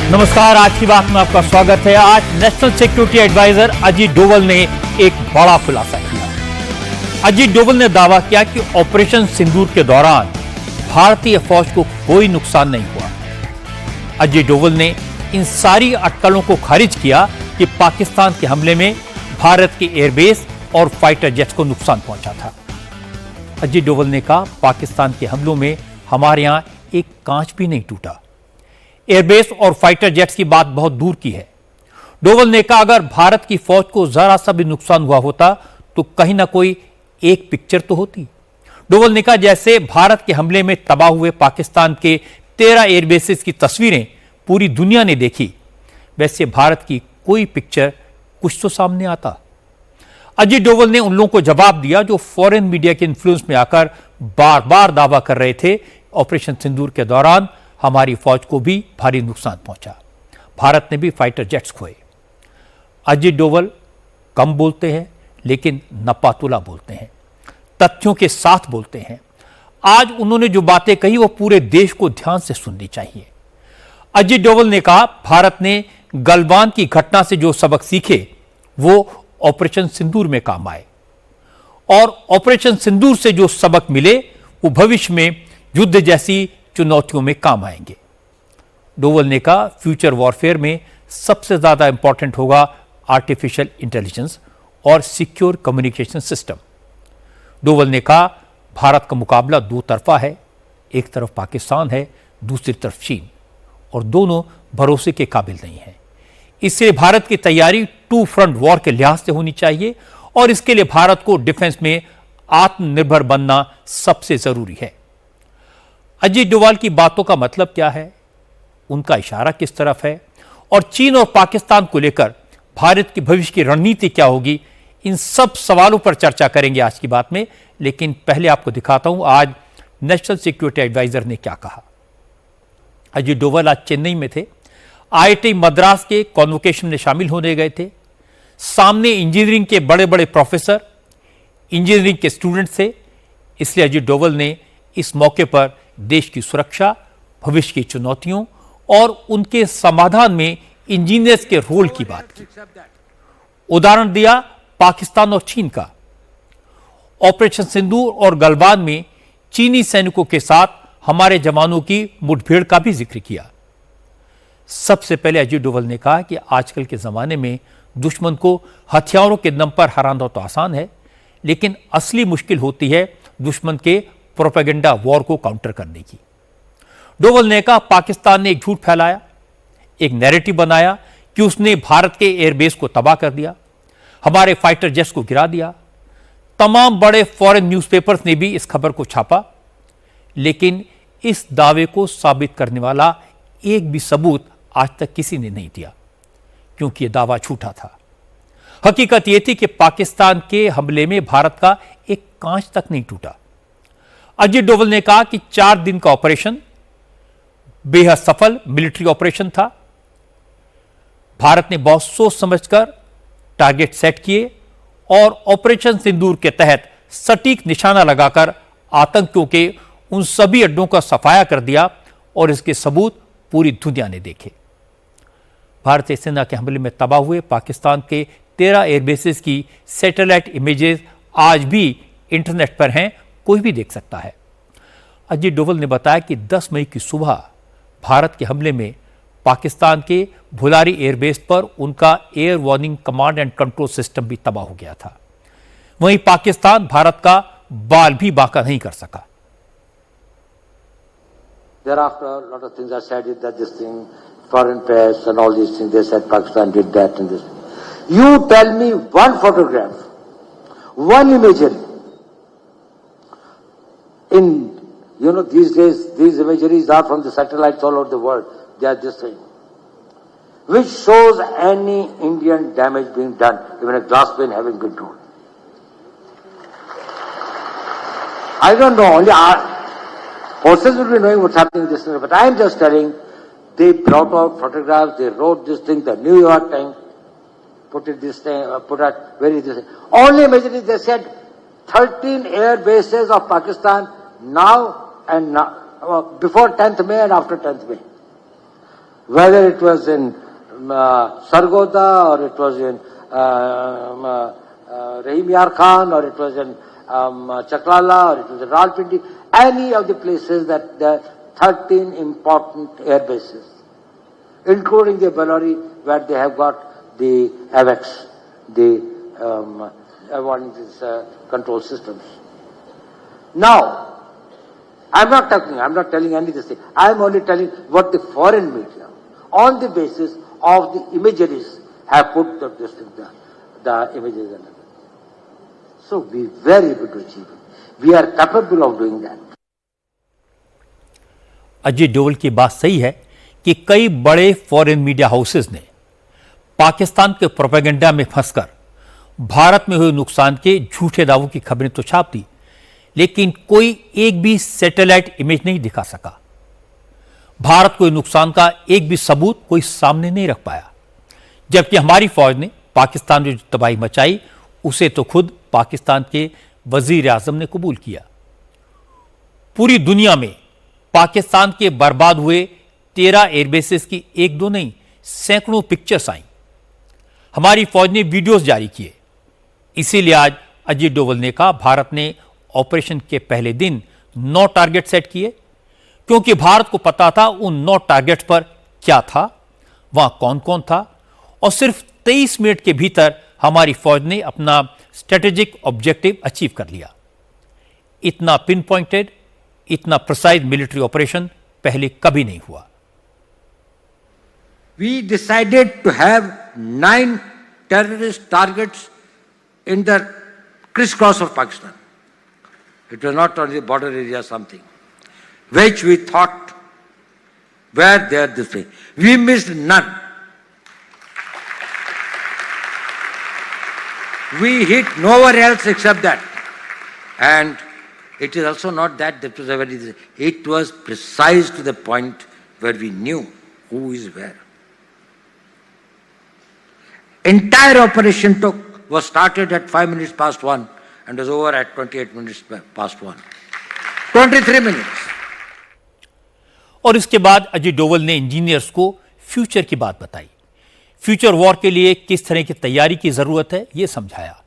नमस्कार, आज की बात में आपका स्वागत है। आज national security advisor Ajit Doval ने एक बड़ा खुलासा किया। अजीत डोवल ने दावा किया कि ऑपरेशन सिंदूर के दौरान भारतीय फौज को कोई नुकसान नहीं हुआ। अजीत डोवल ने इन सारी अटकलों को खारिज किया कि पाकिस्तान के हमले में भारत के एयरबेस और फाइटर जेट्स को नुकसान पहुंचा था। अजीत डोवल ने कहा, पाकिस्तान के हमलों में हमारे यहां एक कांच भी नहीं टूटा। एयरबेस और फाइटर जेट्स की बात बहुत दूर की है। डोवल ने कहा, अगर भारत की फौज को जरा सा भी नुकसान हुआ होता तो कहीं ना कोई एक पिक्चर तो होती। डोवल ने कहा, जैसे भारत के हमले में तबाह हुए पाकिस्तान के 13 एयरबेसेस की तस्वीरें पूरी दुनिया ने देखी, वैसे भारत की कोई पिक्चर कुछ तो सामने आता। अजीत डोवल ने उन लोगों को जवाब दिया जो फॉरेन मीडिया के इन्फ्लुएंस में आकर बार बार दावा कर रहे थे ऑपरेशन सिंदूर के दौरान हमारी फौज को भी भारी नुकसान पहुंचा, भारत ने भी फाइटर जेट्स खोए। अजीत डोवल कम बोलते हैं लेकिन नपातुला बोलते हैं, तथ्यों के साथ बोलते हैं। आज उन्होंने जो बातें कही वो पूरे देश को ध्यान से सुननी चाहिए। अजीत डोवल ने कहा, भारत ने गलवान की घटना से जो सबक सीखे वो ऑपरेशन सिंदूर में काम आए, और ऑपरेशन सिंदूर से जो सबक मिले वो भविष्य में युद्ध जैसी चुनौतियों में काम आएंगे। डोवल ने कहा, फ्यूचर वॉरफेयर में सबसे ज्यादा इंपॉर्टेंट होगा आर्टिफिशियल इंटेलिजेंस और सिक्योर कम्युनिकेशन सिस्टम। डोवल ने कहा, भारत का मुकाबला दो तरफा है, एक तरफ पाकिस्तान है, दूसरी तरफ चीन, और दोनों भरोसे के काबिल नहीं है। इससे भारत की तैयारी टू फ्रंट वॉर के लिहाज से होनी चाहिए, और इसके लिए भारत को डिफेंस में आत्मनिर्भर बनना सबसे जरूरी है। अजीत डोवाल की बातों का मतलब क्या है, उनका इशारा किस तरफ है, और चीन और पाकिस्तान को लेकर भारत की भविष्य की रणनीति क्या होगी, इन सब सवालों पर चर्चा करेंगे आज की बात में। लेकिन पहले आपको दिखाता हूं आज नेशनल सिक्योरिटी एडवाइजर ने क्या कहा। अजीत डोवाल आज चेन्नई में थे, आईआईटी मद्रास के कॉन्वोकेशन में शामिल होने गए थे। सामने इंजीनियरिंग के बड़े बड़े प्रोफेसर, इंजीनियरिंग के स्टूडेंट्स थे। इसलिए अजीत डोवाल ने इस मौके पर देश की सुरक्षा, भविष्य की चुनौतियों और उनके समाधान में इंजीनियर्स के रोल की बात की। उदाहरण दिया पाकिस्तान और चीन का। ऑपरेशन सिंदूर और गलवान में चीनी सैनिकों के साथ हमारे जवानों की मुठभेड़ का भी जिक्र किया। सबसे पहले अजीत डोवल ने कहा कि आजकल के जमाने में दुश्मन को हथियारों के दम पर हराना तो आसान है, लेकिन असली मुश्किल होती है दुश्मन के प्रोपेगेंडा वॉर को काउंटर करने की। डोवल ने कहा, पाकिस्तान ने एक झूठ फैलाया, एक नैरेटिव बनाया कि उसने भारत के एयरबेस को तबाह कर दिया, हमारे फाइटर जेट्स को गिरा दिया। तमाम बड़े फॉरेन न्यूज़पेपर्स ने भी इस खबर को छापा, लेकिन इस दावे को साबित करने वाला एक भी सबूत आज तक किसी ने नहीं दिया, क्योंकि यह दावा झूठा था। हकीकत यह थी कि पाकिस्तान के हमले में भारत का एक कांच तक नहीं टूटा। अजीत डोवल ने कहा कि 4 दिन का ऑपरेशन बेहद सफल मिलिट्री ऑपरेशन था। भारत ने बहुत सोच समझकर टारगेट सेट किए और ऑपरेशन सिंदूर के तहत सटीक निशाना लगाकर आतंकियों के उन सभी अड्डों का सफाया कर दिया, और इसके सबूत पूरी दुनिया ने देखे। भारतीय सेना के हमले में तबाह हुए पाकिस्तान के 13 एयरबेसेस की सैटेलाइट इमेजेस आज भी इंटरनेट पर हैं, कोई भी देख सकता है। अजीत डोवल ने बताया कि 10 मई की सुबह भारत के हमले में पाकिस्तान के भुलारी एयरबेस पर उनका air warning command and control system भी तबाह हो गया था। वहीं पाकिस्तान भारत का बाल भी बांका नहीं कर सका। Thereafter, a lot of things are said that this thing, foreign press and all these things, they said Pakistan did that and this. You tell me one photograph, one imagery. In, these days, these imageries are from the satellites all over the world. They are just saying, which shows any Indian damage being done, even a glass plane having control. I don't know, only our forces will be knowing what's happening in this thing, but I am just telling, they brought out photographs, they wrote this thing, the New York Times put it this thing, put out very this thing. Only imagery, they said 13 air bases of Pakistan now and now, before 10th May and after 10th May. whether it was in Sargoda or it was in Rahim Yar Khan or it was in Chaklala or it was in Rawalpindi, any of the places that there are 13 important air bases, including the Bellary where they have got the AVAX, the control systems. Now, I'm not telling any of this thing. I'm only telling what the foreign media, on the basis of the imageries, have put the images and everything. So we're very able to achieve it. We are capable of doing that. Ajay Doval की बात सही है कि कई बड़े foreign media houses ने पाकिस्तान के propaganda में फंसकर भारत में हुए नुकसान के झूठे दावों की खबरें तो छाप दी, लेकिन कोई एक भी सैटेलाइट इमेज नहीं दिखा सका। भारत को नुकसान का एक भी सबूत कोई सामने नहीं रख पाया, जबकि हमारी फौज ने पाकिस्तान में जो तबाही मचाई उसे तो खुद पाकिस्तान के वजीर आजम ने कबूल किया। पूरी दुनिया में पाकिस्तान के बर्बाद हुए 13 एयरबेसेस की एक दो नहीं सैकड़ों पिक्चर्स आई। हमारी फौज ने वीडियोस जारी किए। इसीलिए आज अजय डोवल ने कहा भारत ने ऑपरेशन के पहले दिन 9 टारगेट सेट किए, क्योंकि भारत को पता था उन 9 टारगेट पर क्या था, वहां कौन कौन था, और सिर्फ 23 मिनट के भीतर हमारी फौज ने अपना स्ट्रेटेजिक ऑब्जेक्टिव अचीव कर लिया। इतना पिन पॉइंटेड, इतना प्रिसाइज मिलिट्री ऑपरेशन पहले कभी नहीं हुआ। We decided to have 9 terrorist targets in the crisscross of Pakistan. It was not only the border area, something which we thought were there this way. We missed none. We hit nowhere else except that. And it is also not that it was a very, it was precise to the point where we knew who is where. Entire operation was started at 5 minutes past 1 and was over at 28 minutes past 1. 23 minutes. और इसके बाद अजय डोवल ने engineers को future की बात बताई। Future war के लिए किस तरह की तैयारी की जरूरत है यह समझाया।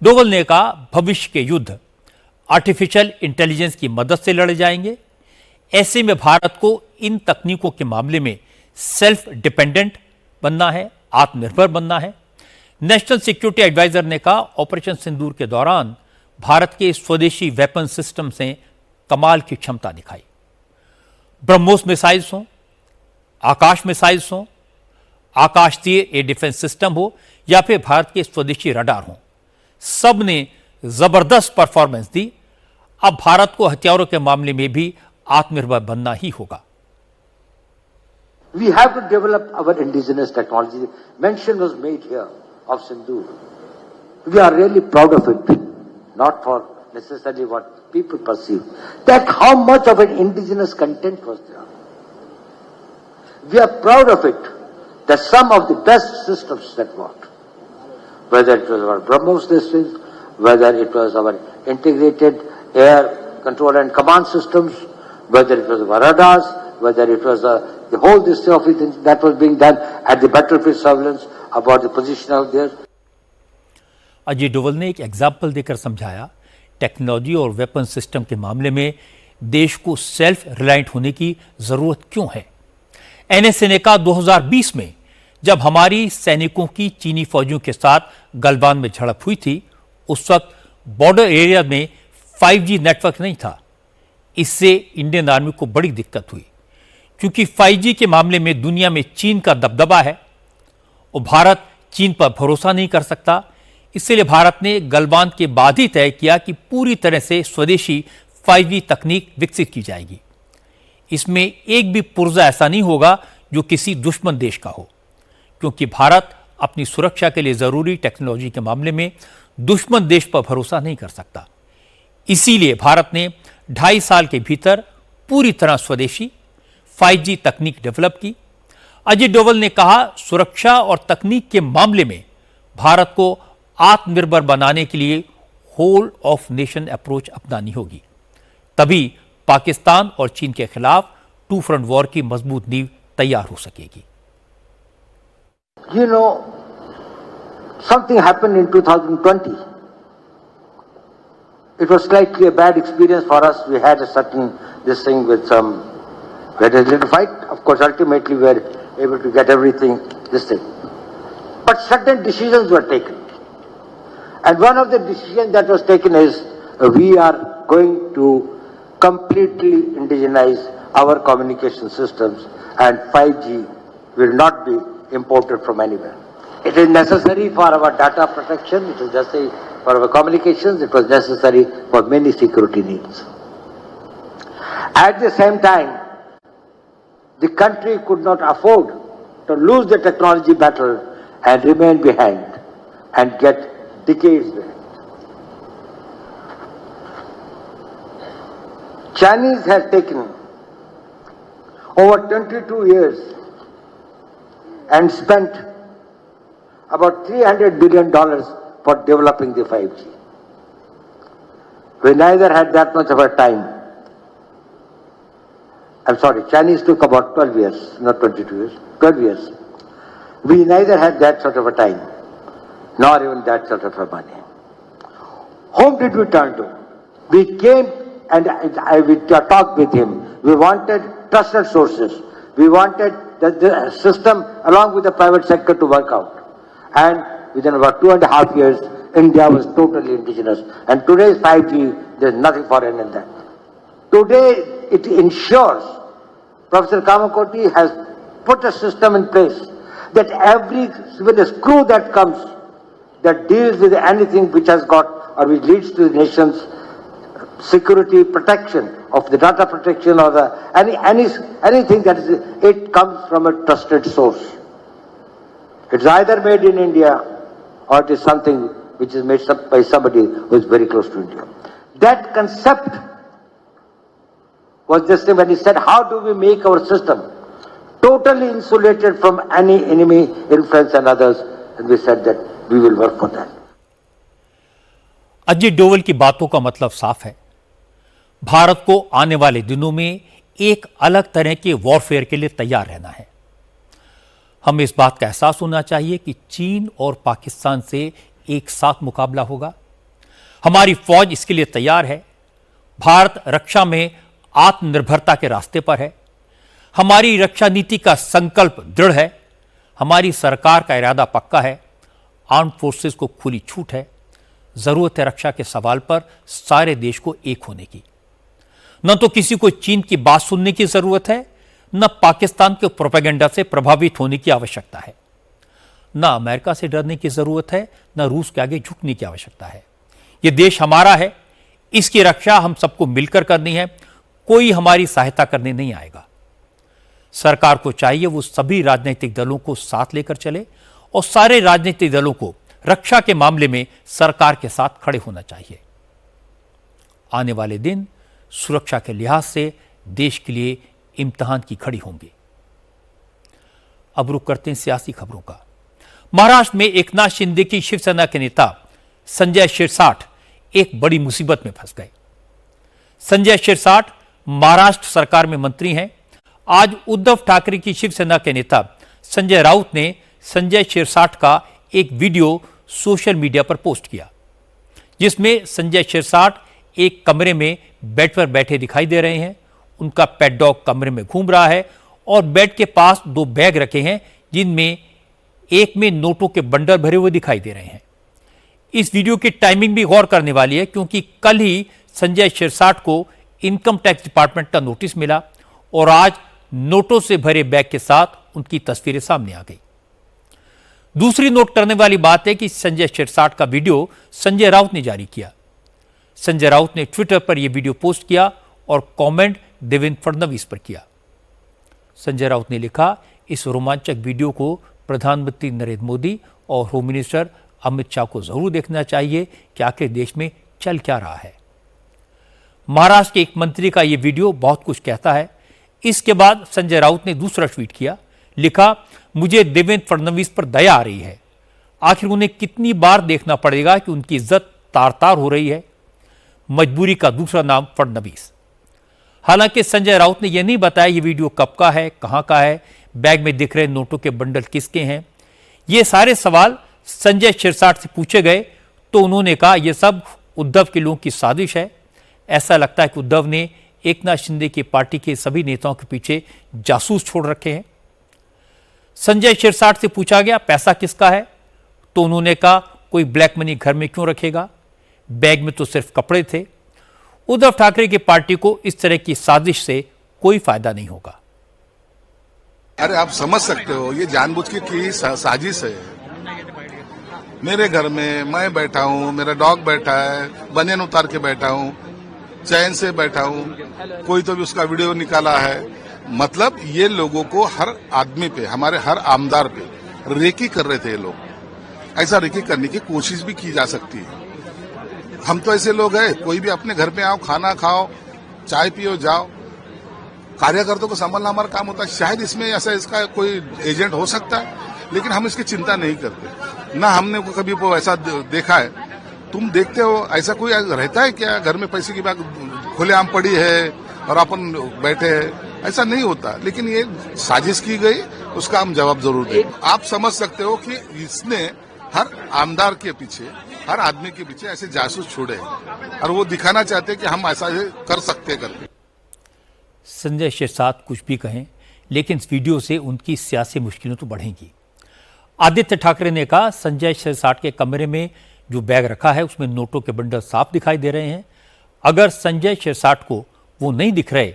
डोवल ने कहा भविष्य के युद्ध आर्टिफिशियल इंटेलिजेंस की मदद से लड़े जाएंगे। ऐसे में भारत को इन तकनीकों के मामले में सेल्फ डिपेंडेंट बनना है, आत्मनिर्भर बनना है। नेशनल सिक्योरिटी एडवाइजर ने कहा ऑपरेशन सिंदूर के दौरान भारत के स्वदेशी वेपन सिस्टम से कमाल की क्षमता दिखाई। ब्रह्मोस मिसाइल्स हों, आकाश मिसाइल्स हों, आकाशीय एयर डिफेंस सिस्टम हो या फिर भारत के स्वदेशी रडार हों, सब ने जबरदस्त परफॉर्मेंस दी। अब भारत को हथियारों के मामले में भी आत्मनिर्भर बनना ही होगा। We have to develop our indigenous technology. Mention was made here of Sindoor. We are really proud of it, not for necessarily what people perceive, that how much of an indigenous content was there. We are proud of it, that some of the best systems that worked, whether it was our BrahMos systems, whether it was our integrated air control and command systems, whether it was our radars, whether it was the whole this of it that was being done at the battlefield surveillance about the position out there. Ajay Doval ने एक example देकर समझाया technology और weapon system के मामले में देश को सेल्फ रिलायंट होने की जरूरत क्यों है। एनएसए ने कहा 2020 में जब हमारी सैनिकों की चीनी फौजियों के साथ गलवान में झड़प हुई थी, उस वक्त बॉर्डर एरिया में 5G नेटवर्क नहीं था। इससे इंडियन आर्मी को बड़ी दिक्कत हुई, क्योंकि 5G के मामले में दुनिया में चीन का दबदबा है और भारत चीन पर भरोसा नहीं कर सकता। इसलिए भारत ने गलवान के बाद ही तय किया कि पूरी तरह से स्वदेशी 5G तकनीक विकसित की जाएगी। इसमें एक भी पुर्जा ऐसा नहीं होगा जो किसी दुश्मन देश का हो, क्योंकि भारत अपनी सुरक्षा के लिए जरूरी टेक्नोलॉजी के मामले में दुश्मन देश पर भरोसा नहीं कर सकता। इसीलिए भारत ने 2.5 साल के भीतर पूरी तरह स्वदेशी 5G तकनीक डेवलप की। अजय डोवल ने कहा सुरक्षा और तकनीक के मामले में भारत को आत्मनिर्भर बनाने के लिए होल ऑफ नेशन अप्रोच अपनानी होगी, तभी पाकिस्तान और चीन के खिलाफ 2 फ्रंट वॉर की मजबूत नींव तैयार हो सकेगी। You know, something happened in 2020. It was slightly a bad experience for us. We had a certain this thing with some, we had a little fight. Of course, ultimately we were able to get everything, this thing. But certain decisions were taken. And one of the decisions that was taken is we are going to completely indigenize our communication systems, and 5G will not be imported from anywhere. It is necessary for our data protection, it is necessary for our communications, it was necessary for many security needs. At the same time, the country could not afford to lose the technology battle and remain behind and get decades behind. Chinese has taken over 22 years and spent about $300 billion for developing the 5G. We neither had that much of a time. I'm sorry, Chinese took about 12 years, not 22 years, 12 years. We neither had that sort of a time, nor even that sort of a money. Whom did we turn to? We came and we talked with him. We wanted trusted sources. We wanted the system along with the private sector to work out. And within about 2.5 years, India was totally indigenous. And today's 5G, there's nothing foreign in that. Today, it ensures, Professor Kamakoti has put a system in place that with a screw that comes, that deals with anything which has got or which leads to the nation's security protection of the data protection or anything that is, it comes from a trusted source. It's either made in India or it is something which is made by somebody who is very close to India. That concept was this thing when he said, how do we make our system totally insulated from any enemy influence and others? And we said that we will work for that. Ajit Doval की बातों का मतलब साफ है, भारत को आने वाले दिनों में एक अलग तरह के वॉरफेयर के लिए तैयार रहना है। हमें इस बात का एहसास होना चाहिए कि चीन और पाकिस्तान से एक साथ मुकाबला होगा। हमारी फौज इसके लिए तैयार है। भारत रक्षा में आत्मनिर्भरता के रास्ते पर है। हमारी रक्षा नीति का संकल्प दृढ़ है। हमारी सरकार का इरादा पक्का है। आर्म्ड फोर्सेस को खुली छूट है। जरूरत है रक्षा के सवाल पर सारे देश को एक होने की। न तो किसी को चीन की बात सुनने की जरूरत है, न पाकिस्तान के प्रोपेगेंडा से प्रभावित होने की आवश्यकता है। न अमेरिका से डरने की जरूरत है, न रूस के आगे झुकने की आवश्यकता है। यह देश हमारा है, इसकी रक्षा हम सबको मिलकर करनी है। कोई हमारी सहायता करने नहीं आएगा। सरकार को चाहिए वो सभी राजनीतिक दलों को साथ लेकर चले और सारे राजनीतिक दलों को रक्षा के मामले में सरकार के साथ खड़े होना चाहिए। आने वाले दिन सुरक्षा के लिहाज से देश के लिए इम्तिहान की घड़ी होंगे। अब रुक करते हैं सियासी खबरों का। महाराष्ट्र में एकनाथ शिंदे की शिवसेना के नेता संजय शिरसाट एक बड़ी मुसीबत में फंस गए। संजय शिरसाट महाराष्ट्र सरकार में मंत्री हैं। आज उद्धव ठाकरे की शिवसेना के नेता संजय राउत ने संजय शिरसाट का एक वीडियो सोशल मीडिया पर पोस्ट किया, जिसमें संजय शिरसाट एक कमरे में बेड पर बैठे दिखाई दे रहे हैं। उनका पेट डॉग कमरे में घूम रहा है और बेड के पास दो बैग रखे हैं, जिनमें एक में नोटों के बंडल भरे हुए दिखाई दे रहे हैं। इस वीडियो की टाइमिंग भी गौर करने वाली है, क्योंकि कल ही संजय शिरसाट को इनकम टैक्स डिपार्टमेंट का नोटिस मिला और आज नोटों से भरे बैग के साथ उनकी तस्वीरें सामने आ गई। दूसरी नोट करने वाली बात है कि संजय शिरसाट का वीडियो संजय राउत ने जारी किया। संजय राउत ने ट्विटर पर यह वीडियो पोस्ट किया और कमेंट देवेंद्र फडणवीस पर किया। संजय राउत ने लिखा, इस रोमांचक वीडियो को प्रधानमंत्री नरेंद्र मोदी और होम मिनिस्टर अमित शाह को जरूर देखना चाहिए कि आखिर देश में चल क्या रहा है। महाराष्ट्र के एक मंत्री का यह वीडियो बहुत कुछ कहता है। इसके बाद संजय राउत ने दूसरा ट्वीट किया, लिखा, मुझे देवेंद्र फडणवीस पर दया आ रही है। आखिर उन्हें कितनी बार देखना पड़ेगा कि उनकी इज्जत तार तार हो रही है। मजबूरी का दूसरा नाम फडणवीस। हालांकि संजय राउत ने यह नहीं बताया ये वीडियो कब का है, कहां का है। बैग में दिख रहे नोटों के बंडल किसके हैं? ये सारे सवाल संजय शिरसाट से पूछे गए तो उन्होंने कहा यह सब उद्धव के लोगों की साजिश है। ऐसा लगता है कि उद्धव ने एकनाथ शिंदे की पार्टी के सभी नेताओं के पीछे जासूस छोड़ रखे हैं। संजय शिरसाट से पूछा गया पैसा किसका है तो उन्होंने कहा कोई ब्लैक मनी घर में क्यों रखेगा, बैग में तो सिर्फ कपड़े थे। उद्धव ठाकरे की पार्टी को इस तरह की साजिश से कोई फायदा नहीं होगा। अरे आप समझ सकते हो ये जानबूझ के की साजिश है। मेरे घर में मैं बैठा हूँ, मेरा डॉग बैठा है, बनियान उतार के बैठा हूँ, चैन से बैठा हूँ, कोई तो भी उसका वीडियो निकाला है। मतलब ये लोगों को हर आदमी पे, हमारे हर आमदार पे रेकी कर रहे थे ये लोग। ऐसा रेकी करने की कोशिश भी की जा सकती है। हम तो ऐसे लोग हैं, कोई भी अपने घर पे आओ, खाना खाओ, चाय पियो, जाओ। कार्यकर्ताओं को संभालना हमारा काम होता है। शायद इसमें ऐसा इसका कोई एजेंट हो सकता है, लेकिन हम इसकी चिंता नहीं करते। ना हमने कभी वो ऐसा देखा है। तुम देखते हो ऐसा कोई रहता है क्या घर में पैसे की बात खुलेआम पड़ी है और अपन बैठे हैं? ऐसा नहीं होता। लेकिन ये साजिश की गई, उसका हम जवाब जरूर दें। आप समझ सकते हो कि इसने हर आमदार के पीछे, हर आदमी के पीछे ऐसे जासूस छोड़े और वो दिखाना चाहते हैं कि हम ऐसा कर सकते करके। संजय शिरसाट कुछ भी कहें, लेकिन इस वीडियो से उनकी सियासी मुश्किलें तो बढ़ेंगी। आदित्य ठाकरे ने कहा संजय शिरसाट के कमरे में जो बैग रखा है उसमें नोटों के बंडल साफ दिखाई दे रहे हैं। अगर संजय शिरसाट को वो नहीं दिख रहे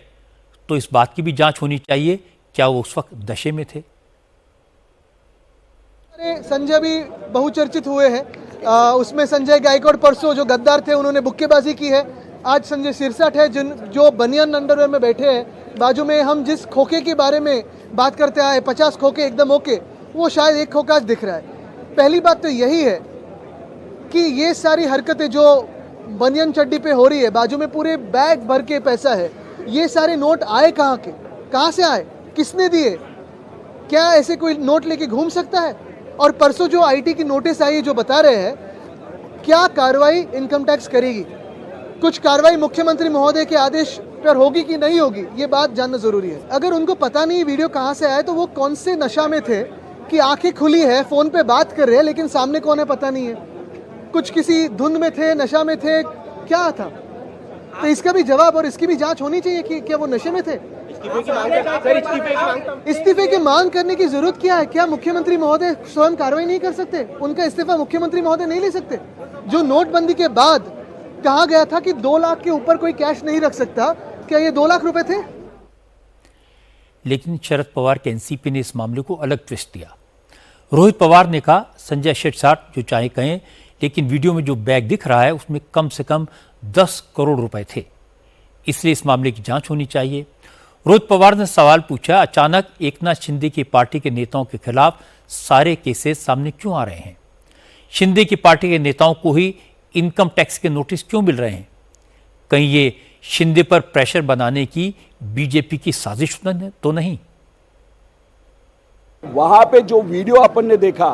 तो इस बात की भी जांच होनी चाहिए क्या वो उस वक्त नशे में थे। संजय भी बहुचर्चित हुए हैं। उसमें संजय गायकवाड़ परसों जो गद्दार थे उन्होंने बुक्केबाजी की है। आज संजय शिरसाट है जो बनियान अंडरवेयर में बैठे हैं। बाजू में हम जिस खोखे के बारे में बात करते आए 50 खोखे एकदम ओके, वो शायद एक खोखा दिख रहा है। पहली बात तो यही है कि ये सारी हरकतें जो बनियान चड्डी पे हो रही है, बाजू में पूरे बैग भर के पैसा है, ये सारे नोट आए कहाँ के, कहाँ से आए, किसने दिए? क्या ऐसे कोई नोट लेके घूम सकता है? और परसों जो आईटी की नोटिस आई है जो बता रहे हैं, क्या कार्रवाई इनकम टैक्स करेगी? कुछ कार्रवाई मुख्यमंत्री महोदय के आदेश पर होगी कि नहीं होगी, ये बात जानना जरूरी है। अगर उनको पता नहीं वीडियो कहाँ से आया तो वो कौन से नशा में थे कि आंखें खुली है, फोन पे बात कर रहे हैं, लेकिन सामने कौन है पता नहीं है। कुछ किसी धुंध में थे, नशा में थे, क्या था? तो इसका भी जवाब और इसकी भी जांच होनी चाहिए कि क्या वो नशे में थे। इस्तीफे की मांग करने की जरूरत क्या है? क्या मुख्यमंत्री महोदय स्वयं कार्रवाई नहीं कर सकते? उनका इस्तीफा मुख्यमंत्री महोदय नहीं ले सकते? जो नोटबंदी के बाद कहा गया था कि 2 लाख के ऊपर कोई कैश नहीं रख सकता, क्या ये 2 लाख रुपए थे? लेकिन शरद पवार के एनसीपी ने इस मामले को अलग ट्विस्ट दिया। रोहित पवार ने कहा संजय शिरसाट जो चाहे कहें, लेकिन वीडियो में जो बैग दिख रहा है उसमें कम से कम 10 करोड़ रुपए थे, इसलिए इस मामले की जांच होनी चाहिए। रोहित पवार ने सवाल पूछा अचानक एकनाथ शिंदे की पार्टी के नेताओं के खिलाफ सारे केसेस सामने क्यों आ रहे हैं? शिंदे की पार्टी के नेताओं को ही इनकम टैक्स के नोटिस क्यों मिल रहे हैं? कहीं ये शिंदे पर प्रेशर बनाने की बीजेपी की साजिश तो नहीं? वहां पे जो वीडियो अपन ने देखा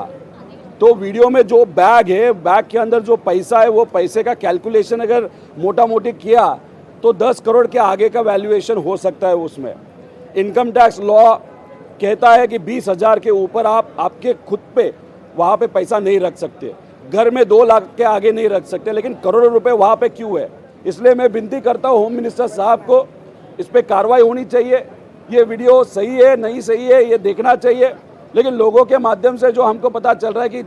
तो वीडियो में जो बैग है, बैग के अंदर जो पैसा है, वो पैसे का कैलकुलेशन अगर मोटा मोटी किया तो 10 करोड़ के आगे का वैल्यूएशन हो सकता है। उसमें इनकम टैक्स लॉ कहता है कि 20,000 के ऊपर आप आपके खुद पे वहाँ पे पैसा नहीं रख सकते, घर में 2 लाख के आगे नहीं रख सकते, लेकिन करोड़ों रुपए वहाँ पे क्यों है? इसलिए मैं विनती करता हूँ होम मिनिस्टर साहब को, इस पर कार्रवाई होनी चाहिए। ये वीडियो सही है नहीं सही है ये देखना चाहिए, लेकिन लोगों के माध्यम से जो हमको पता चल रहा है कि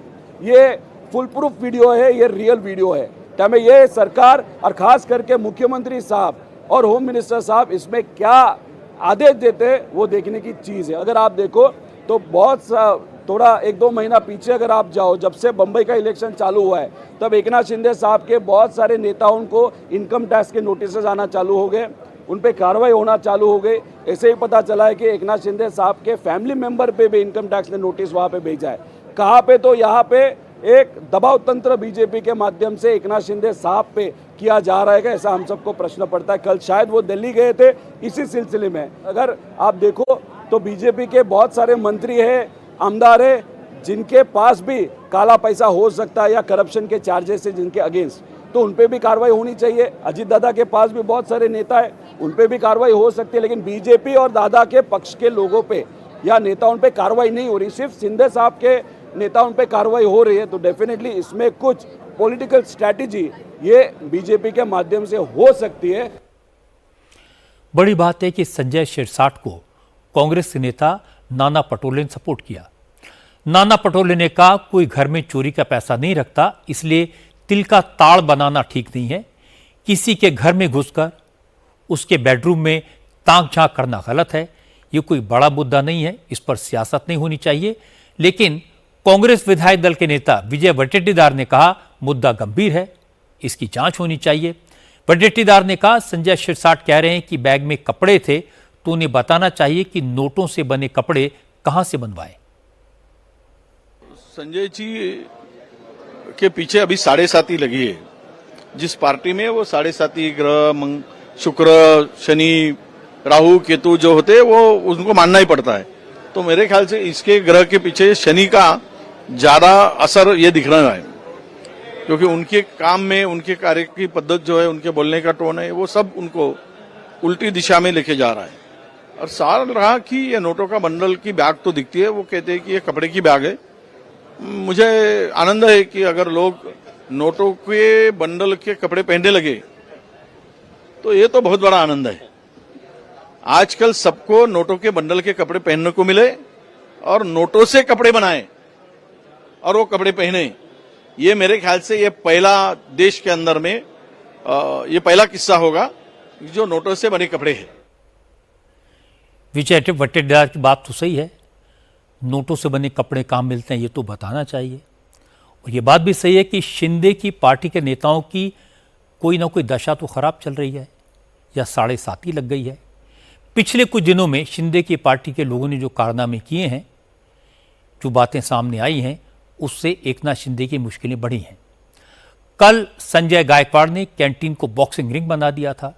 ये फुल प्रूफ वीडियो है, ये रियल वीडियो है। तो हमें ये सरकार और खास करके मुख्यमंत्री साहब और होम मिनिस्टर साहब इसमें क्या आदेश देते हैं वो देखने की चीज़ है। अगर आप देखो तो बहुत थोड़ा 1-2 महीना पीछे अगर आप जाओ, जब से बम्बई का इलेक्शन चालू हुआ है तब एकनाथ शिंदे साहब के बहुत सारे नेताओं को इनकम टैक्स के नोटिस आना चालू हो गए, उन पे कार्रवाई होना चालू हो गई। ऐसे ही पता चला है कि एकनाथ शिंदे साहब के फैमिली मेंबर पे भी इनकम टैक्स ने नोटिस वहाँ पे भेजा है। कहाँ पे? तो यहाँ पे एक दबाव तंत्र बीजेपी के माध्यम से एकनाथ शिंदे साहब पे किया जा रहा है, ऐसा हम सबको प्रश्न पड़ता है। कल शायद वो दिल्ली गए थे इसी सिलसिले में। अगर आप देखो तो बीजेपी के बहुत सारे मंत्री है, आमदार है, जिनके पास भी काला पैसा हो सकता है या करप्शन के चार्जेस है जिनके अगेंस्ट, तो उन पे भी कार्रवाई होनी चाहिए। अजीत दादा के पास भी बहुत सारे नेता है, उन पे भी कार्रवाई हो सकती है, लेकिन बीजेपी और दादा के पक्ष के लोगों पे या नेताओं पे कार्रवाई नहीं हो रही, सिर्फ शिंदे साहब के नेताओं पे कार्रवाई हो रही है, तो डेफिनेटली इसमें कुछ पॉलिटिकल स्ट्रैटेजी ये बीजेपी के माध्यम से हो सकती है। बड़ी बात है कि संजय शिरसाट को कांग्रेस के नेता नाना पटोले ने सपोर्ट किया। नाना पटोले ने कहा कोई घर में चोरी का पैसा नहीं रखता, इसलिए तिल का ताड़ बनाना ठीक नहीं है। किसी के घर में घुसकर उसके बेडरूम में ताक झांक करना गलत है। ये कोई बड़ा मुद्दा नहीं है, इस पर सियासत नहीं होनी चाहिए। लेकिन कांग्रेस विधायक दल के नेता विजय वडेट्टीवार ने कहा मुद्दा गंभीर है, इसकी जांच होनी चाहिए। वडेट्टीवार ने कहा संजय शिरसाट कह रहे हैं कि बैग में कपड़े थे तो उन्हें बताना चाहिए कि नोटों से बने कपड़े कहां से बनवाए। संजय जी के पीछे अभी 7.5 लगी है। जिस पार्टी में वो 7.5 ग्रह शुक्र शनि राहु केतु जो होते हैं वो उनको मानना ही पड़ता है। तो मेरे ख्याल से इसके ग्रह के पीछे शनि का ज्यादा असर ये दिख रहा है, क्योंकि उनके काम में उनके कार्य की पद्धति जो है, उनके बोलने का टोन है, वो सब उनको उल्टी दिशा में लेके जा रहा है। और साल रहा कि ये नोटों का बंडल की बैग तो दिखती है, वो कहते हैं कि ये कपड़े की बैग है। मुझे आनंद है कि अगर लोग नोटों के बंडल के कपड़े पहनने लगे तो ये तो बहुत बड़ा आनंद है। आजकल सबको नोटों के बंडल के कपड़े पहनने को मिले और नोटों से कपड़े बनाए और वो कपड़े पहने, ये मेरे ख्याल से ये पहला देश के अंदर में ये पहला किस्सा होगा जो नोटों से बने कपड़े हैं। विजय वडेट्टीवार की बात तो सही है, नोटों से बने कपड़े कहाँ मिलते हैं ये तो बताना चाहिए। और ये बात भी सही है कि शिंदे की पार्टी के नेताओं की कोई ना कोई दशा तो खराब चल रही है या 7.5 लग गई है। पिछले कुछ दिनों में शिंदे की पार्टी के लोगों ने जो कारनामे किए हैं, जो बातें सामने आई हैं, उससे एकनाथ शिंदे की मुश्किलें बढ़ी हैं। कल संजय गायकवाड़ ने कैंटीन को बॉक्सिंग रिंग बना दिया था,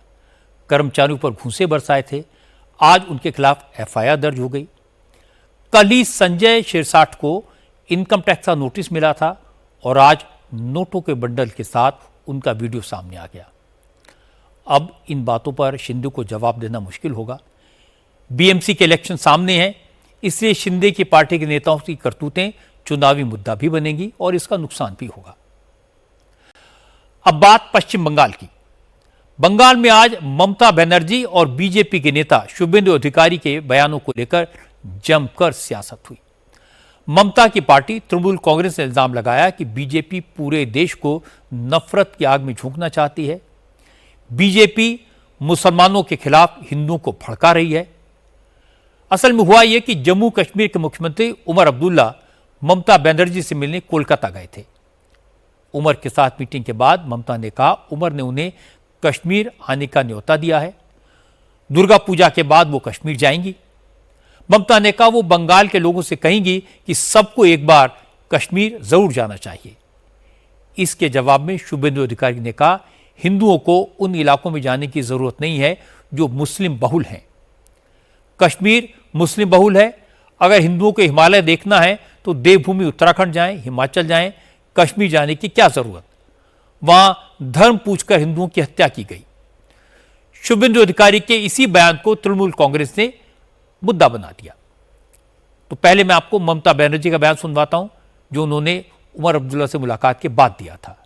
कर्मचारियों पर घूंसे बरसाए थे। आज उनके खिलाफ एफआईआर दर्ज हो गई। कल ही संजय शिरसाट को इनकम टैक्स का नोटिस मिला था और आज नोटों के बंडल के साथ उनका वीडियो सामने आ गया। अब इन बातों पर शिंदे को जवाब देना मुश्किल होगा। बीएमसी के इलेक्शन सामने हैं, इसलिए शिंदे की पार्टी के नेताओं की करतूतें चुनावी मुद्दा भी बनेंगी और इसका नुकसान भी होगा। अब बात पश्चिम बंगाल की। बंगाल में आज ममता बनर्जी और बीजेपी के नेता शुभेंदु अधिकारी के बयानों को लेकर जमकर सियासत हुई। ममता की पार्टी तृणमूल कांग्रेस ने इल्जाम लगाया कि बीजेपी पूरे देश को नफरत की आग में झोंकना चाहती है। बीजेपी मुसलमानों के खिलाफ हिंदुओं को भड़का रही है। असल में हुआ यह कि जम्मू कश्मीर के मुख्यमंत्री उमर अब्दुल्ला ममता बनर्जी से मिलने कोलकाता गए थे। उमर के साथ मीटिंग के बाद ममता ने कहा उमर ने उन्हें कश्मीर आने का न्योता दिया है। दुर्गा पूजा के बाद वो कश्मीर जाएंगी। ममता ने कहा वो बंगाल के लोगों से कहेंगी कि सबको एक बार कश्मीर जरूर जाना चाहिए। इसके जवाब में शुभेंदु अधिकारी ने कहा हिंदुओं को उन इलाकों में जाने की जरूरत नहीं है जो मुस्लिम बहुल हैं। कश्मीर मुस्लिम बहुल है। अगर हिंदुओं को हिमालय देखना है तो देवभूमि उत्तराखंड जाएं, हिमाचल जाएं, कश्मीर जाने की क्या जरूरत। वहां धर्म पूछकर हिंदुओं की हत्या की गई। शुभेंदु अधिकारी के इसी बयान को तृणमूल कांग्रेस ने मुद्दा बना दिया। तो पहले मैं आपको ममता बनर्जी का बयान सुनवाता हूं जो उन्होंने उमर अब्दुल्ला से मुलाकात के बाद दिया था।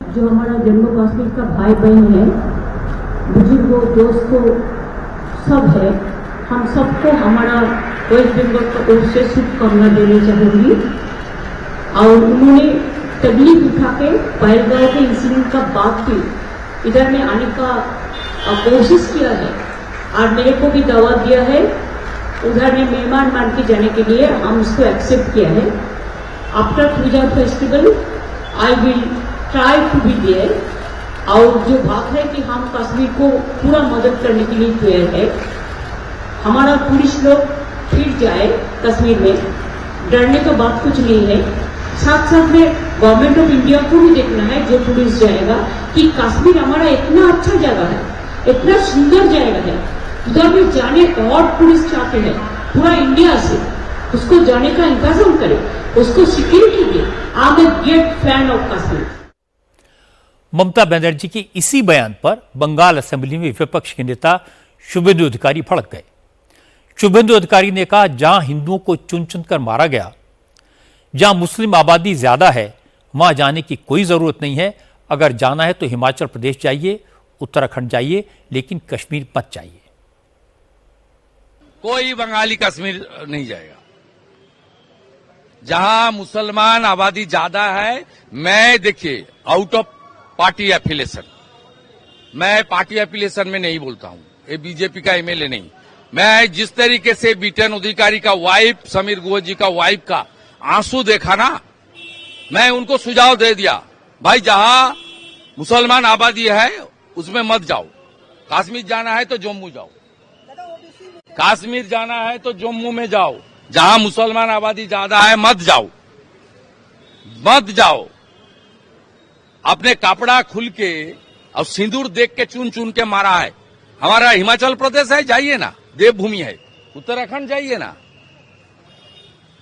जो हमारा जम्मू कश्मीर का भाई बहन है, बुजुर्गों दोस्तों सब है, हम सबको हमारा वेस्ट बंगाल की ओर से शुभकामना देनी चाहूंगी। और उन्होंने तबलीग उठा के पहलगांव के इंसिडेंट का बात की इधर में आने का कोशिश किया है और मेरे को भी दावत दिया है। उधर में मेहमान मान के जाने के लिए हम उसको एक्सेप्ट किया है। After puja festival I will try to be there. और जो बात है कि हम कश्मीर को पूरा मदद करने के लिए तैयार है। हमारा पुलिस लोग फिर जाए कश्मीर में, डरने का बात कुछ नहीं है। साथ साथ में गवर्नमेंट ऑफ इंडिया को भी देखना है जो पुलिस जाएगा कि कश्मीर हमारा इतना अच्छा जगह है, इतना सुंदर जगह है, उधर में जाने और पुलिस चाहते हैं पूरा इंडिया से, उसको जाने का इंतजाम करे, उसको सिक्योरिटी दे। I am a great fan of Kashmir. Mamata Banerjee के इसी बयान पर बंगाल असेंबली में विपक्ष के नेता शुभेंदु अधिकारी भड़क गए। शुभेंदु अधिकारी ने कहा, जहां हिंदुओं को चुन चुनकर मारा गया, जहां मुस्लिम आबादी ज्यादा है, वहां जाने की कोई जरूरत नहीं है। अगर जाना है तो हिमाचल प्रदेश जाइए, उत्तराखंड जाइए, लेकिन कश्मीर मत जाइए। कोई बंगाली कश्मीर नहीं जाएगा। जहां मुसलमान आबादी ज्यादा है, मैं देखिए आउट ऑफ पार्टी एफिलेशन, मैं पार्टी एफिलेशन में नहीं बोलता हूं, ये बीजेपी का एमएलए नहीं। मैं जिस तरीके से बीटेन अधिकारी का वाइफ, समीर गुह जी का वाइफ का आंसू देखा ना, मैं उनको सुझाव दे दिया, भाई जहां मुसलमान आबादी है उसमें मत जाओ। कश्मीर जाना है तो जम्मू जाओ, कश्मीर जाना है तो जम्मू में जाओ। जहां मुसलमान आबादी ज्यादा है मत जाओ, मत जाओ। अपने कपड़ा खुल के और सिंदूर देख के चुन चुन के मारा है। हमारा हिमाचल प्रदेश है, जाइए ना, देवभूमि है। उत्तराखंड जाइए ना,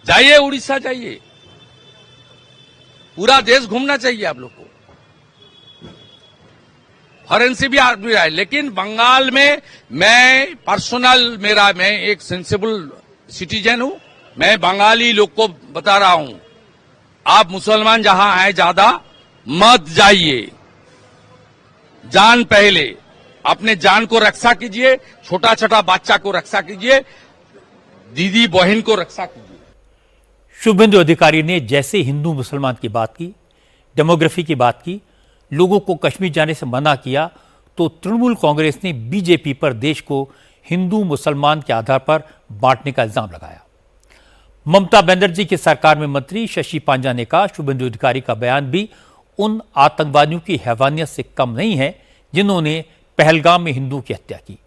जाइए उड़ीसा जाइए, पूरा देश घूमना चाहिए आप लोग को। फॉरेंसिक भी आदमी रहा है, लेकिन बंगाल में मैं पर्सनल, मैं एक सेंसिबल सिटीजन हूं। मैं बंगाली लोग को बता रहा हूं, आप मुसलमान जहां हैं ज्यादा मत जाइए। जान पहले, अपने जान को रक्षा कीजिए, छोटा छोटा बच्चा को रक्षा कीजिए, दीदी बहन को रक्षा कीजिए। शुभेंदु अधिकारी ने जैसे हिंदू मुसलमान की बात की, डेमोग्राफी की बात की, लोगों को कश्मीर जाने से मना किया, तो तृणमूल कांग्रेस ने बीजेपी पर देश को हिंदू मुसलमान के आधार पर बांटने का इल्जाम लगाया। ममता बनर्जी की सरकार में मंत्री शशि पांजा ने कहा, शुभेंदु अधिकारी का बयान भी उन आतंकवादियों की हैवानियत से कम नहीं है जिन्होंने पहलगाम में हिंदुओं की हत्या की।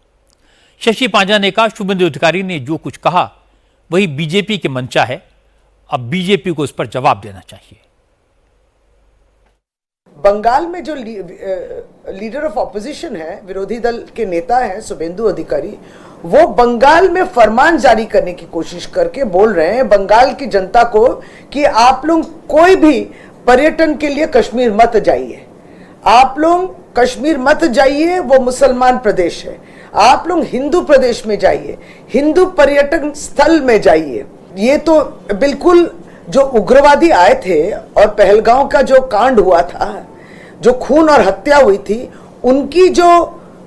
शशि पांजा ने कहा, शुभेंदु अधिकारी ने जो कुछ कहा वही बीजेपी के मंशा है, अब बीजेपी को इस पर जवाब देना चाहिए। बंगाल में जो लीडर ऑफ ऑपोजिशन है, विरोधी दल के नेता हैं शुभेंदु अधिकारी, वो बंगाल में फरमान जारी करने की कोशिश करके बोल रहे हैं बंगाल की जनता को कि आप लोग कोई भी पर्यटन के लिए कश्मीर मत जाइए, आप लोग कश्मीर मत जाइए, वो मुसलमान प्रदेश है, आप लोग हिंदू प्रदेश में जाइए, हिंदू पर्यटन स्थल में जाइए। ये तो बिल्कुल जो उग्रवादी आए थे और पहलगांव का जो कांड हुआ था, जो खून और हत्या हुई थी, उनकी जो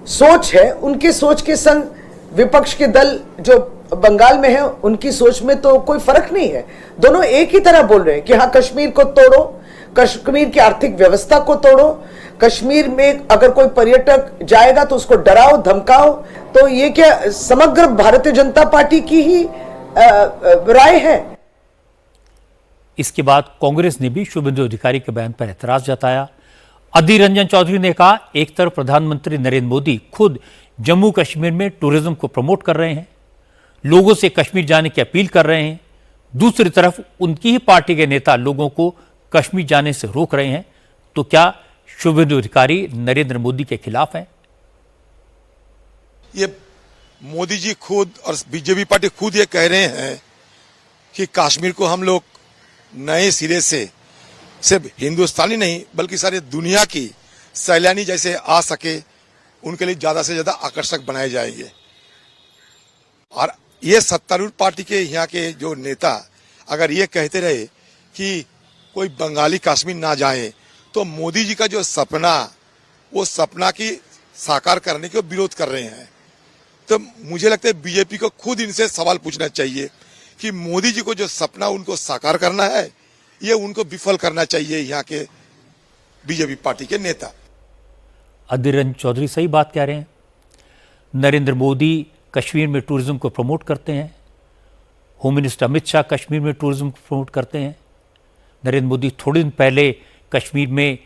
सोच है, उनकी सोच के संग विपक्ष के दल जो बंगाल में है उनकी सोच में तो कोई फर्क नहीं है। दोनों एक ही तरह बोल रहे हैं कि हाँ, कश्मीर को तोड़ो, कश्मीर की आर्थिक व्यवस्था को तोड़ो, कश्मीर में अगर कोई पर्यटक जाएगा तो उसको डराओ धमकाओ। तो ये क्या समग्र भारतीय जनता पार्टी की ही राय है? इसके बाद कांग्रेस ने भी शुभेंदु अधिकारी के बयान पर एतराज जताया। अधीर रंजन चौधरी ने कहा, एक तरफ प्रधानमंत्री नरेंद्र मोदी खुद जम्मू कश्मीर में टूरिज्म को प्रमोट कर रहे हैं, लोगों से कश्मीर जाने की अपील कर रहे हैं, दूसरी तरफ उनकी ही पार्टी के नेता लोगों को कश्मीर जाने से रोक रहे हैं, तो क्या शुभेंदु अधिकारी नरेंद्र मोदी के खिलाफ हैं? ये मोदी जी खुद और बीजेपी पार्टी खुद ये कह रहे हैं कि कश्मीर को हम लोग नए सिरे से सिर्फ हिंदुस्तानी नहीं बल्कि सारे दुनिया की सैलानी जैसे आ सके उनके लिए ज्यादा से ज्यादा आकर्षक बनाए जाएंगे। और ये सत्तारूढ़ पार्टी के यहाँ के जो नेता अगर ये कहते रहे कि कोई बंगाली कश्मीर ना जाए, तो मोदी जी का जो सपना, वो सपना की साकार करने के विरोध कर रहे हैं। तो मुझे लगता है बीजेपी को खुद इनसे सवाल पूछना चाहिए कि मोदी जी को जो सपना उनको साकार करना है, ये उनको विफल करना चाहिए यहाँ के बीजेपी पार्टी के नेता। अधीर रंजन चौधरी सही बात कह रहे हैं। नरेंद्र मोदी कश्मीर में टूरिज्म को प्रमोट करते हैं, होम मिनिस्टर अमित शाह कश्मीर में टूरिज्म को प्रमोट करते हैं। नरेंद्र मोदी थोड़े दिन पहले कश्मीर में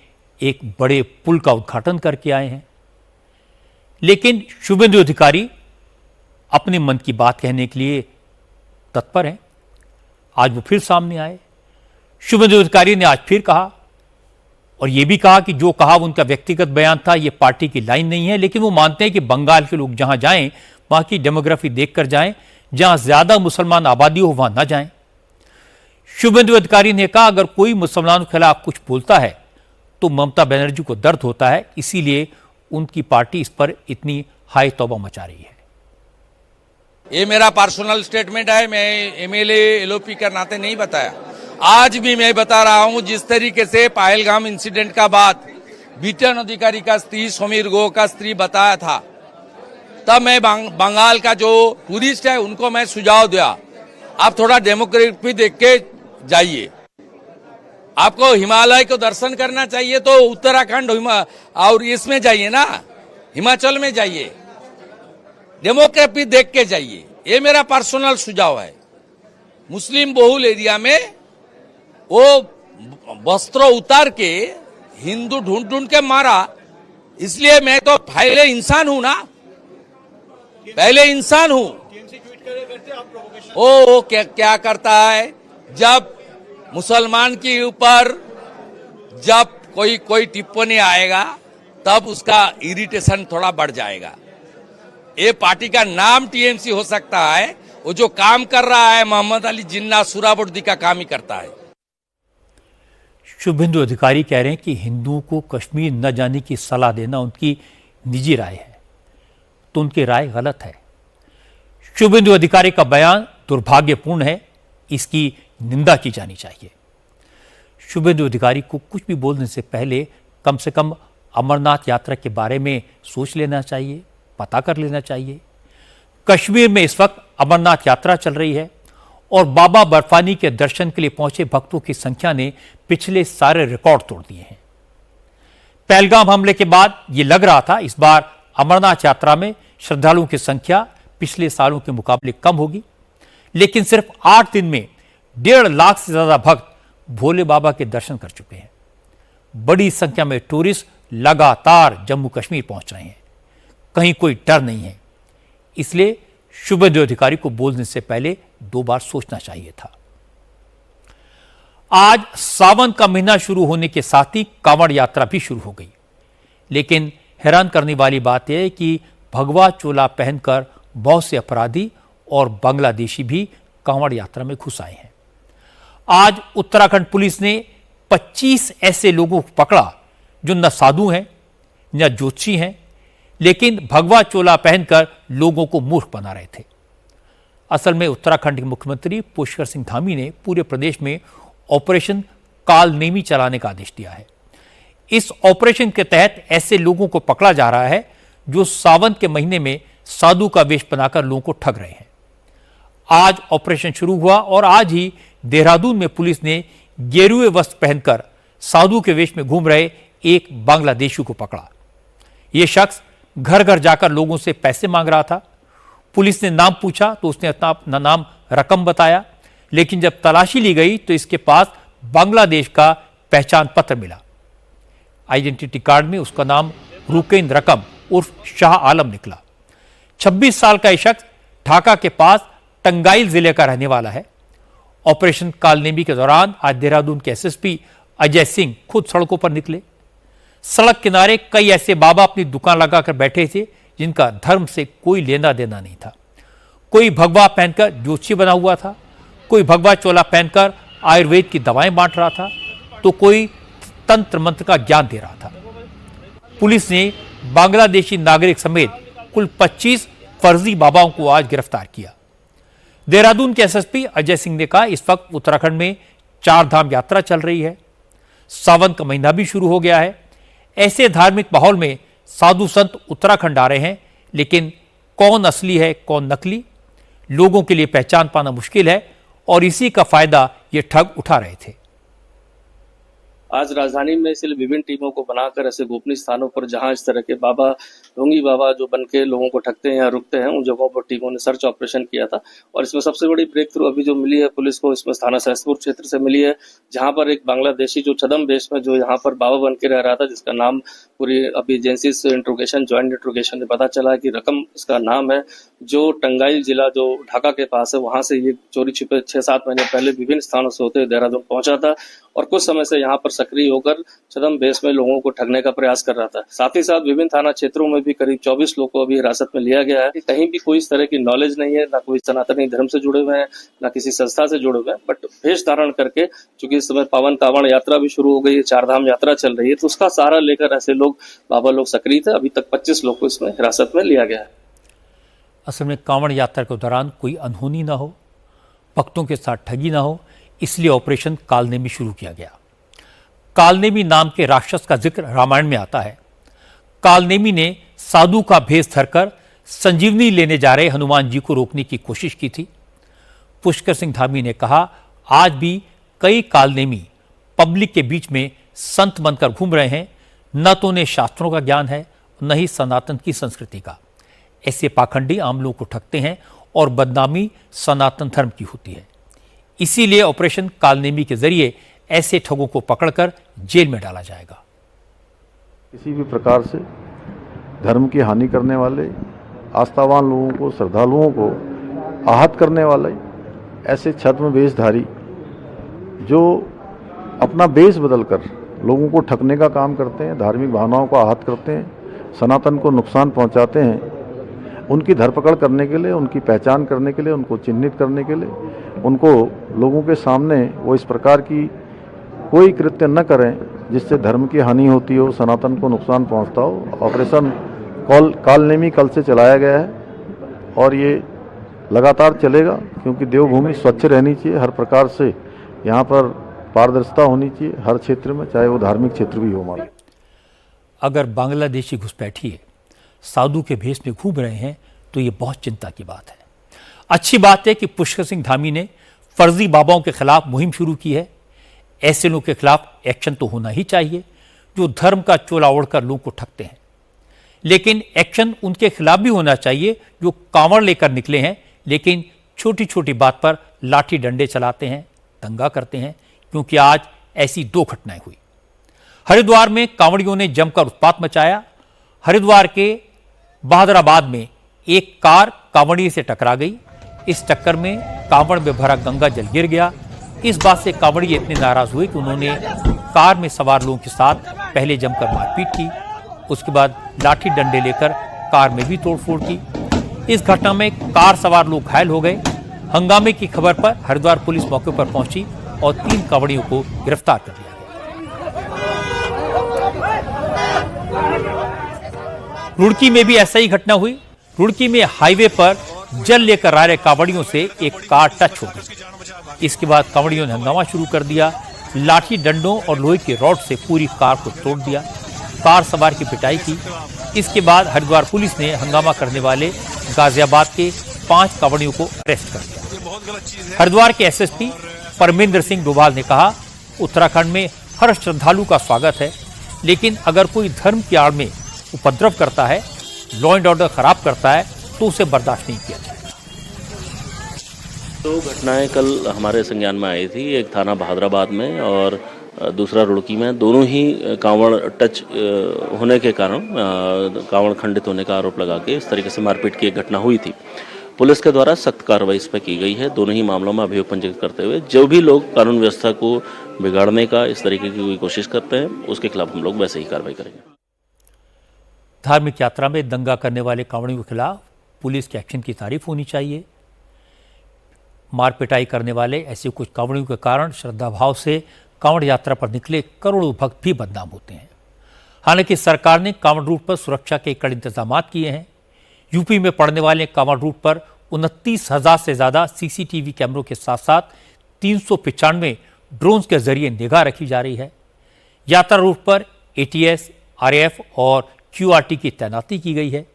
एक बड़े पुल का उद्घाटन करके आए हैं, लेकिन शुभेंदु अधिकारी अपने मन की बात कहने के लिए तत्पर हैं। आज वो फिर सामने आए। शुभेंदु अधिकारी ने आज फिर कहा, और यह भी कहा कि जो कहा वो उनका व्यक्तिगत बयान था, ये पार्टी की लाइन नहीं है, लेकिन वो मानते हैं कि बंगाल के लोग जहां जाएं वहां की डेमोग्राफी देखकर जाएं, जहां ज्यादा मुसलमान आबादी हो वहां ना जाएं। शुभेंदु अधिकारी ने कहा, अगर कोई मुसलमानों के खिलाफ कुछ बोलता है तो ममता बनर्जी को दर्द होता है, इसीलिए उनकी पार्टी इस पर इतनी हाई तौबा मचा रही है। ये मेरा पर्सनल स्टेटमेंट है, मैं एमएलए एलओपी के नाते नहीं बताया। आज भी मैं बता रहा हूं, जिस तरीके से पहलगाम इंसिडेंट का बाद बीटन अधिकारी का स्त्री समीर गो का स्त्री बताया था, तब मैं बंगाल का जो टूरिस्ट है उनको मैं सुझाव दिया, आप थोड़ा डेमोग्राफी देख के जाइए। आपको हिमालय को दर्शन करना चाहिए तो उत्तराखंड और इसमें जाइए ना, हिमाचल में जाइए, डेमोग्राफी देख के जाइए। ये मेरा पर्सनल सुझाव है। मुस्लिम बहुल एरिया में वो वस्त्र उतार के हिंदू ढूंढ ढूंढ के मारा, इसलिए मैं तो पहले इंसान हूं ना, पहले इंसान हूं। वो क्या करता है, जब मुसलमान के ऊपर जब कोई टिप्पणी आएगा तब उसका इरिटेशन थोड़ा बढ़ जाएगा। ये पार्टी का नाम टीएमसी हो सकता है, वो जो काम कर रहा है मोहम्मद अली जिन्ना सुराबुर्दी का काम ही करता है। शुभेंदु अधिकारी कह रहे हैं कि हिंदुओं को कश्मीर न जाने की सलाह देना उनकी निजी राय है, तो उनकी राय गलत है। शुभेंदु अधिकारी का बयान दुर्भाग्यपूर्ण है, इसकी निंदा की जानी चाहिए। शुभेंदु अधिकारी को कुछ भी बोलने से पहले कम से कम अमरनाथ यात्रा के बारे में सोच लेना चाहिए, पता कर लेना चाहिए। कश्मीर में इस वक्त अमरनाथ यात्रा चल रही है और बाबा बर्फानी के दर्शन के लिए पहुंचे भक्तों की संख्या ने पिछले सारे रिकॉर्ड तोड़ दिए हैं। पहलगाम हमले के बाद यह लग रहा था इस बार अमरनाथ यात्रा में श्रद्धालुओं की संख्या पिछले सालों के मुकाबले कम होगी, लेकिन सिर्फ 8 दिन में 1.5 लाख से ज्यादा भक्त भोले बाबा के दर्शन कर चुके हैं। बड़ी संख्या में टूरिस्ट लगातार जम्मू कश्मीर पहुंच रहे हैं, कहीं कोई डर नहीं है। इसलिए शुभेंदु अधिकारी को बोलने से पहले 2 बार सोचना चाहिए था। आज सावन का महीना शुरू होने के साथ ही कांवड़ यात्रा भी शुरू हो गई, लेकिन हैरान करने वाली बात यह है कि भगवा चोला पहनकर बहुत से अपराधी और बांग्लादेशी भी कांवड़ यात्रा में घुस आए हैं। आज उत्तराखंड पुलिस ने 25 ऐसे लोगों को पकड़ा जो न साधु हैं न ज्योतिषी हैं, लेकिन भगवा चोला पहनकर लोगों को मूर्ख बना रहे थे। असल में उत्तराखंड के मुख्यमंत्री पुष्कर सिंह धामी ने पूरे प्रदेश में ऑपरेशन कालनेमी चलाने का आदेश दिया है। इस ऑपरेशन के तहत ऐसे लोगों को पकड़ा जा रहा है जो सावन के महीने में साधु का वेश बनाकर लोगों को ठग रहे हैं। आज ऑपरेशन शुरू हुआ और आज ही देहरादून में पुलिस ने गेरुए वस्त्र पहनकर साधु के वेश में घूम रहे एक बांग्लादेशी को पकड़ा। यह शख्स घर घर जाकर लोगों से पैसे मांग रहा था। पुलिस ने नाम पूछा तो उसने अपना नाम रकम बताया, लेकिन जब तलाशी ली गई तो इसके पास बांग्लादेश का पहचान पत्र मिला। आइडेंटिटी कार्ड में उसका नाम रुकेन रकम उर्फ शाह आलम निकला। 26 साल का यह शख्स ढाका के पास टंगाइल जिले का रहने वाला है। ऑपरेशन कालनेमी के दौरान आज देहरादून के एसएसपी अजय सिंह खुद सड़कों पर निकले। सड़क किनारे कई ऐसे बाबा अपनी दुकान लगाकर बैठे थे जिनका धर्म से कोई लेना देना नहीं था। कोई भगवा पहनकर ज्योतिषी बना हुआ था, कोई भगवा चोला पहनकर आयुर्वेद की दवाएं बांट रहा था, तो कोई तंत्र मंत्र का ज्ञान दे रहा था। पुलिस ने बांग्लादेशी नागरिक समेत कुल 25 फर्जी बाबाओं को आज गिरफ्तार किया। देहरादून के एसएसपी अजय सिंह ने कहा, इस वक्त उत्तराखंड में 4 धाम यात्रा चल रही है, सावन का महीना भी शुरू हो गया है। ऐसे धार्मिक माहौल में साधु संत उत्तराखंड आ रहे हैं, लेकिन कौन असली है कौन नकली, लोगों के लिए पहचान पाना मुश्किल है और इसी का फायदा ये ठग उठा रहे थे। आज राजधानी में इसलिए विभिन्न टीमों को बनाकर ऐसे गोपनीय स्थानों पर जहां इस तरह के बाबा ढोंगी बाबा जो बन के लोगों को ठगते हैं या रुकते हैं, उन जगहों पर टीमों ने सर्च ऑपरेशन किया था। और इसमें सबसे बड़ी ब्रेक थ्रू अभी जो मिली है पुलिस को, इसमें थाना सहसपुर क्षेत्र से मिली है, जहां पर एक बांग्लादेशी जो छदम बेस में जो यहाँ पर बाबा बन के रह रहा था, जिसका नाम पूरी अभी एजेंसी से इंट्रोगेशन ज्वाइंट इंट्रोगेशन में पता चला है कि रकम इसका नाम है, जो टंगाइल जिला जो ढाका के पास है वहां से ये चोरी छिपे 6-7 महीने पहले विभिन्न स्थानों से होते देहरादून पहुंचा था और कुछ समय से यहाँ पर सक्रिय होकर छदम बेस में लोगों को ठगने का प्रयास कर रहा था। साथ ही साथ विभिन्न थाना क्षेत्रों में भी करीब 24 लोगों को अभी हिरासत में लिया गया है। कहीं भी कोई इस तरह की नॉलेज नहीं है, ना कोई सनातनी धर्म से जुड़े हुए हैं, ना किसी संस्था से जुड़े हुए हैं, बट वेश धारण करके, चूंकि इस समय पावन कांवड़ यात्रा भी शुरू हो गई है, 4 धाम यात्रा चल रही है, तो उसका सहारा लेकर ऐसे लोग बाबा लोग सक्रिय थे। अभी तक 25 लोग को इसमें हिरासत में लिया गया है। असल में कांवड़ यात्रा के दौरान कोई अनहोनी ना हो, भक्तों के साथ ठगी ना हो, इसलिए ऑपरेशन कालनेमी शुरू किया गया। कालनेमी नाम के राक्षस का जिक्र रामायण में आता है। कालनेमी ने साधु का भेष धरकर संजीवनी लेने जा रहे हनुमान जी को रोकने की कोशिश की थी। पुष्कर सिंह धामी ने कहा, आज भी कई कालनेमी पब्लिक के बीच में संत बनकर घूम रहे हैं, न तो उन्हें शास्त्रों का ज्ञान है, न ही सनातन की संस्कृति का। ऐसे पाखंडी आम लोगों को ठगते हैं और बदनामी सनातन धर्म की होती है। इसीलिए ऑपरेशन कालनेमी के जरिए ऐसे ठगों को पकड़कर जेल में डाला जाएगा। किसी भी प्रकार से धर्म की हानि करने वाले, आस्थावान लोगों को, श्रद्धालुओं को आहत करने वाले ऐसे छद्म वेशधारी जो अपना वेश बदलकर लोगों को ठगने का काम करते हैं, धार्मिक भावनाओं को आहत करते हैं, सनातन को नुकसान पहुंचाते हैं, उनकी धरपकड़ करने के लिए, उनकी पहचान करने के लिए, उनको चिन्हित करने के लिए, उनको लोगों के सामने वो इस प्रकार की कोई कृत्य न करें जिससे धर्म की हानि होती हो, सनातन को नुकसान पहुंचता हो। ऑपरेशन कालनेमी कल से चलाया गया है और ये लगातार चलेगा, क्योंकि देवभूमि स्वच्छ रहनी चाहिए। हर प्रकार से यहाँ पर पारदर्शिता होनी चाहिए हर क्षेत्र में, चाहे वो धार्मिक क्षेत्र भी हो हमारा। अगर बांग्लादेशी घुसपैठिए साधु के भेष में घूम रहे हैं तो ये बहुत चिंता की बात है। अच्छी बात है कि पुष्कर सिंह धामी ने फर्जी बाबाओं के खिलाफ मुहिम शुरू की है। ऐसे लोगों के खिलाफ एक्शन तो होना ही चाहिए जो धर्म का चोला ओढ़कर लोगों को ठगते हैं, लेकिन एक्शन उनके खिलाफ भी होना चाहिए जो कांवड़ लेकर निकले हैं लेकिन छोटी छोटी बात पर लाठी डंडे चलाते हैं, दंगा करते हैं। क्योंकि आज ऐसी 2 घटनाएं हुई। हरिद्वार में कांवड़ियों ने जमकर उत्पात मचाया। हरिद्वार के बहादुराबाद में एक कार कांवड़िए से टकरा गई। इस टक्कर में कांवड़ में भरा गंगा जल गिर गया। इस बात से कांवड़िए इतने नाराज हुए कि उन्होंने कार में सवार लोगों के साथ पहले जमकर मारपीट की, उसके बाद लाठी डंडे लेकर कार में भी तोड़फोड़ की। इस घटना में कार सवार लोग घायल हो गए। हंगामे की खबर पर हरिद्वार पुलिस मौके पर पहुंची और 3 कांवड़ियों को गिरफ्तार कर लिया गया। रुड़की में भी ऐसा ही घटना हुई। रुड़की में हाईवे पर जल लेकर आ रहे कांवड़ियों से एक कार टच हो गई। इसके बाद कांवड़ियों ने हंगामा शुरू कर दिया। लाठी डंडों और लोहे के रॉड से पूरी कार को तोड़ दिया। कार सवार की पिटाई की। इसके बाद हरिद्वार पुलिस ने हंगामा करने वाले गाजियाबाद के 5 कांवड़ियों को अरेस्ट कर लिया। हरिद्वार के एसएसपी परमेंद्र सिंह डोभाल ने कहा, उत्तराखंड में हर श्रद्धालु का स्वागत है, लेकिन अगर कोई धर्म की आड़ में उपद्रव करता है, लॉ एंड ऑर्डर खराब करता है, तो उसे बर्दाश्त नहीं किया जाएगा। 2 घटनाएं कल हमारे संज्ञान में आई थी। एक थाना बहादुराबाद में और दूसरा रुड़की में। दोनों ही कांवड़ टच होने के कारण, कांवड़ खंडित होने का आरोप लगा के इस तरीके से मारपीट की एक घटना हुई थी। पुलिस के द्वारा सख्त कार्रवाई इस पर की गई है। दोनों ही मामलों में अभियोग पंजीकृत करते हुए जो भी लोग कानून व्यवस्था को बिगाड़ने का इस तरीके की कोई कोशिश करते हैं, उसके खिलाफ हम लोग वैसे ही कार्रवाई करेंगे। धार्मिक यात्रा में दंगा करने वाले कांवड़ियों के खिलाफ पुलिस के एक्शन की तारीफ होनी चाहिए। मार पिटाई करने वाले ऐसे कुछ कांवड़ियों के कारण श्रद्धा भाव से कांवड़ यात्रा पर निकले करोड़ों भक्त भी बदनाम होते हैं। हालांकि सरकार ने कांवड़ रूट पर सुरक्षा के कड़े इंतजाम किए हैं। यूपी में पड़ने वाले कांवड़ रूट पर 29,000 से ज्यादा सीसीटीवी कैमरों के साथ साथ 395 ड्रोन के जरिए निगाह रखी जा रही है। यात्रा रूट पर एटीएस, आरएएफ और क्यूआरटी की तैनाती की गई है।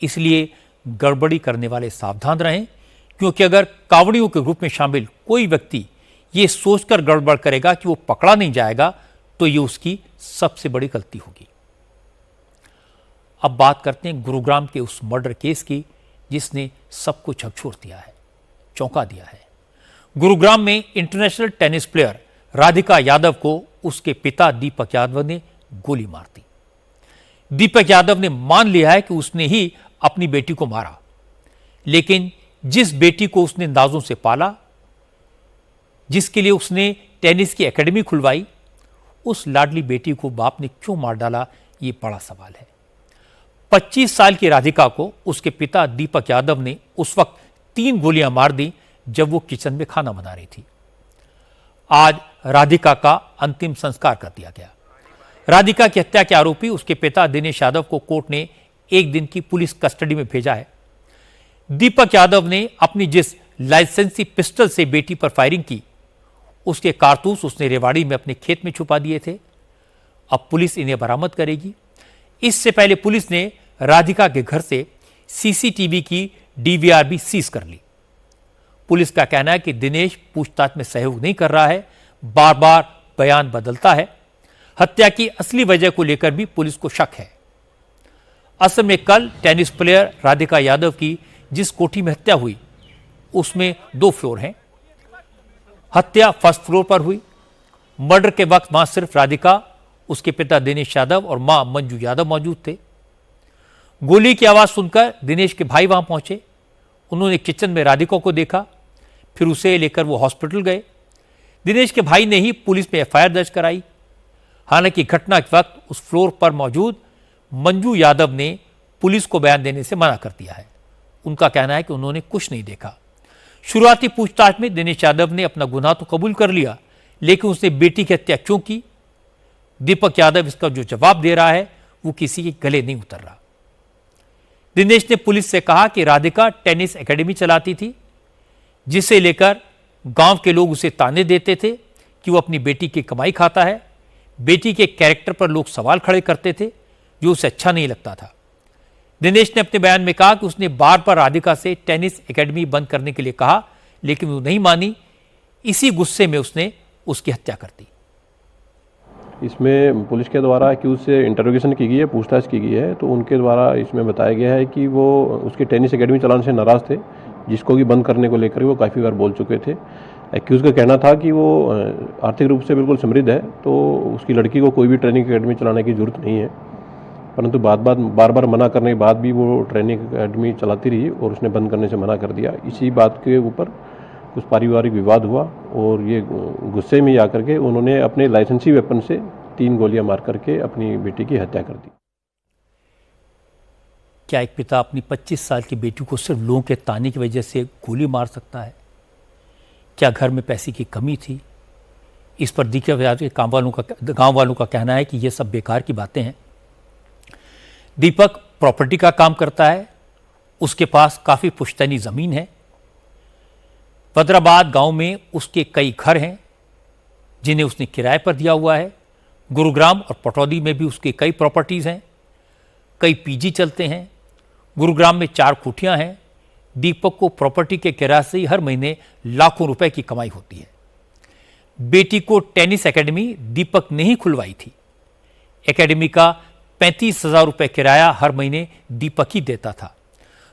इसलिए गड़बड़ी करने वाले सावधान रहें, क्योंकि अगर कांवड़ियों के ग्रुप में शामिल कोई व्यक्ति ये सोचकर गड़बड़ करेगा कि वो पकड़ा नहीं जाएगा, तो ये उसकी सबसे बड़ी गलती होगी। अब बात करते हैं गुरुग्राम के उस मर्डर केस की जिसने सबको झकझोर दिया है, चौंका दिया है। गुरुग्राम में international tennis player Radhika Yadav को उसके पिता दीपक यादव ने गोली मार दी। दीपक यादव ने मान लिया है कि उसने ही अपनी बेटी को मारा, लेकिन जिस बेटी को उसने नाजों से पाला, जिसके लिए उसने टेनिस की एकेडमी खुलवाई, उस लाडली बेटी को बाप ने क्यों मार डाला, ये बड़ा सवाल है। 25 साल की राधिका को उसके पिता दीपक यादव ने उस वक्त 3 गोलियां मार दी जब वो किचन में खाना बना रही थी। आज राधिका का अंतिम संस्कार कर दिया गया। राधिका की हत्या के आरोपी उसके पिता दिनेश यादव को कोर्ट ने 1 दिन की पुलिस कस्टडी में भेजा है। दीपक यादव ने अपनी जिस लाइसेंसी पिस्टल से बेटी पर फायरिंग की, उसके कारतूस उसने रेवाड़ी में अपने खेत में छुपा दिए थे। अब पुलिस इन्हें बरामद करेगी। इससे पहले पुलिस ने राधिका के घर से सीसीटीवी की डीवीआर भी सीज कर ली। पुलिस का कहना है कि दिनेश पूछताछ में सहयोग नहीं कर रहा है, बार बार बयान बदलता है। हत्या की असली वजह को लेकर भी पुलिस को शक है। असल में कल टेनिस प्लेयर राधिका यादव की जिस कोठी में हत्या हुई, उसमें 2 फ्लोर हैं। हत्या फर्स्ट फ्लोर पर हुई। मर्डर के वक्त वहां सिर्फ राधिका, उसके पिता दिनेश यादव और मां मंजू यादव मौजूद थे। गोली की आवाज सुनकर दिनेश के भाई वहां पहुंचे। उन्होंने किचन में राधिका को देखा, फिर उसे लेकर वो हॉस्पिटल गए। दिनेश के भाई ने ही पुलिस में एफआईआर दर्ज कराई। हालांकि घटना के वक्त उस फ्लोर पर मौजूद मंजू यादव ने पुलिस को बयान देने से मना कर दिया है। उनका कहना है कि उन्होंने कुछ नहीं देखा। शुरुआती पूछताछ में दिनेश यादव ने अपना गुनाह तो कबूल कर लिया, लेकिन उसने बेटी की हत्या क्यों की, दीपक यादव इसका जो जवाब दे रहा है वो किसी के गले नहीं उतर रहा। दिनेश ने पुलिस से कहा कि राधिका टेनिस एकेडमी चलाती थी, जिसे लेकर गांव के लोग उसे ताने देते थे कि वो अपनी बेटी की कमाई खाता है। बेटी के कैरेक्टर पर लोग सवाल खड़े करते थे, जो उसे अच्छा नहीं लगता था। दिनेश ने अपने बयान में कहा कि उसने बार बार राधिका से टेनिस एकेडमी बंद करने के लिए कहा, लेकिन वो नहीं मानी। इसी गुस्से में उसने उसकी हत्या कर दी। इसमें पुलिस के द्वारा कि उससे इंटरोगेशन की गई है, पूछताछ की गई है, तो उनके द्वारा इसमें बताया गया है कि वो उसकी टेनिस एकेडमी चलाने से नाराज़ थे, जिसको कि बंद करने को लेकर वो काफ़ी बार बोल चुके थे। एक्यूज़ का कहना था कि वो आर्थिक रूप से बिल्कुल समृद्ध है, तो उसकी लड़की को कोई भी ट्रेनिंग एकेडमी चलाने की ज़रूरत नहीं है। परंतु बार बार मना करने के बाद भी वो ट्रेनिंग एकेडमी चलाती रही और उसने बंद करने से मना कर दिया। इसी बात के ऊपर कुछ पारिवारिक विवाद हुआ और ये गुस्से में आकर के उन्होंने अपने लाइसेंसी वेपन से 3 गोलियां मार करके अपनी बेटी की हत्या कर दी। क्या एक पिता अपनी 25 साल की बेटी को सिर्फ लोगों के ताने की वजह से गोली मार सकता है? क्या घर में पैसे की कमी थी? इस पर दीपक गांव वालों का कहना है कि यह सब बेकार की बातें हैं। दीपक प्रॉपर्टी का काम करता है, उसके पास काफ़ी पुश्तैनी ज़मीन है। बदराबाद गांव में उसके कई घर हैं जिन्हें उसने किराए पर दिया हुआ है। गुरुग्राम और पटौदी में भी उसके कई प्रॉपर्टीज़ हैं, कई पीजी चलते हैं। गुरुग्राम में 4 कोठियां हैं। दीपक को प्रॉपर्टी के किराए से ही हर महीने लाखों रुपए की कमाई होती है। बेटी को टेनिस एकेडमी दीपक ने ही खुलवाई थी। एकेडमी का 35,000 रुपए किराया हर महीने दीपक ही देता था।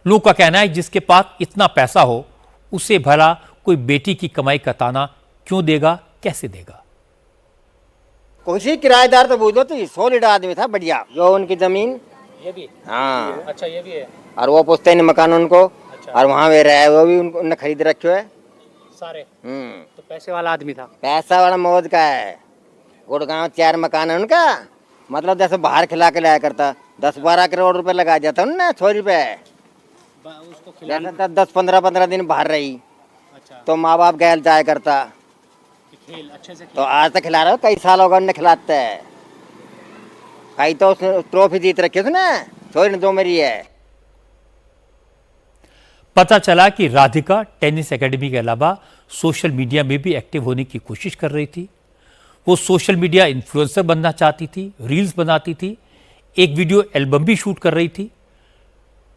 लोगों का कहना है जिसके पास इतना पैसा हो, उसे भला कोई बेटी की कमाई का ताना क्यों देगा, कैसे देगा? कौन सी किराएदार तो बोलो तो 100 लीटर आदमी था बढ़िया, जो उनकी जमीन ये भी। हाँ अच्छा, ये भी है। और वो पूछते हैं मकान उनको। अच्छा। और वहाँ वे रहे वो भी उन्होंने खरीद रखे है सारे। तो पैसे वाला आदमी था। पैसा वाला मौज का है। गुड़गांव 4 मकान है उनका, मतलब जैसे बाहर खिला के लाया करता। 10-12 करोड़ रुपए लगा जाता उन्होंने छोरी पे। 10-15 दिन बाहर रही। अच्छा। तो माँ बाप गैल जाया करता। खेल अच्छे से तो आज तक खिला रहा हो, कई साल होगा उन्हें खिलाते है। कई तो ट्रॉफी जीत रखी उसने, छोरी जो मेरी है। पता चला कि राधिका टेनिस एकेडमी के अलावा सोशल मीडिया में भी एक्टिव होने की कोशिश कर रही थी। वो सोशल मीडिया इन्फ्लुएंसर बनना चाहती थी, रील्स बनाती थी, एक वीडियो एल्बम भी शूट कर रही थी।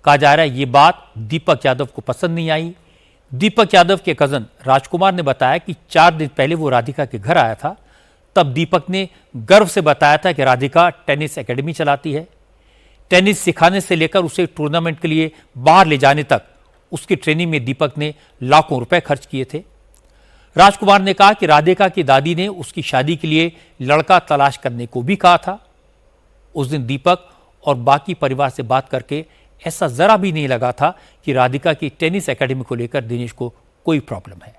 कहा जा रहा है ये बात दीपक यादव को पसंद नहीं आई। दीपक यादव के कजन राजकुमार ने बताया कि 4 दिन पहले वो राधिका के घर आया था। तब दीपक ने गर्व से बताया था कि राधिका टेनिस एकेडमी चलाती है। टेनिस सिखाने से लेकर उसे टूर्नामेंट के लिए बाहर ले जाने तक उसकी ट्रेनिंग में दीपक ने लाखों रुपए खर्च किए थे। राजकुमार ने कहा कि राधिका की दादी ने उसकी शादी के लिए लड़का तलाश करने को भी कहा था। उस दिन दीपक और बाकी परिवार से बात करके ऐसा जरा भी नहीं लगा था कि राधिका की टेनिस एकेडमी को लेकर दिनेश को कोई प्रॉब्लम है।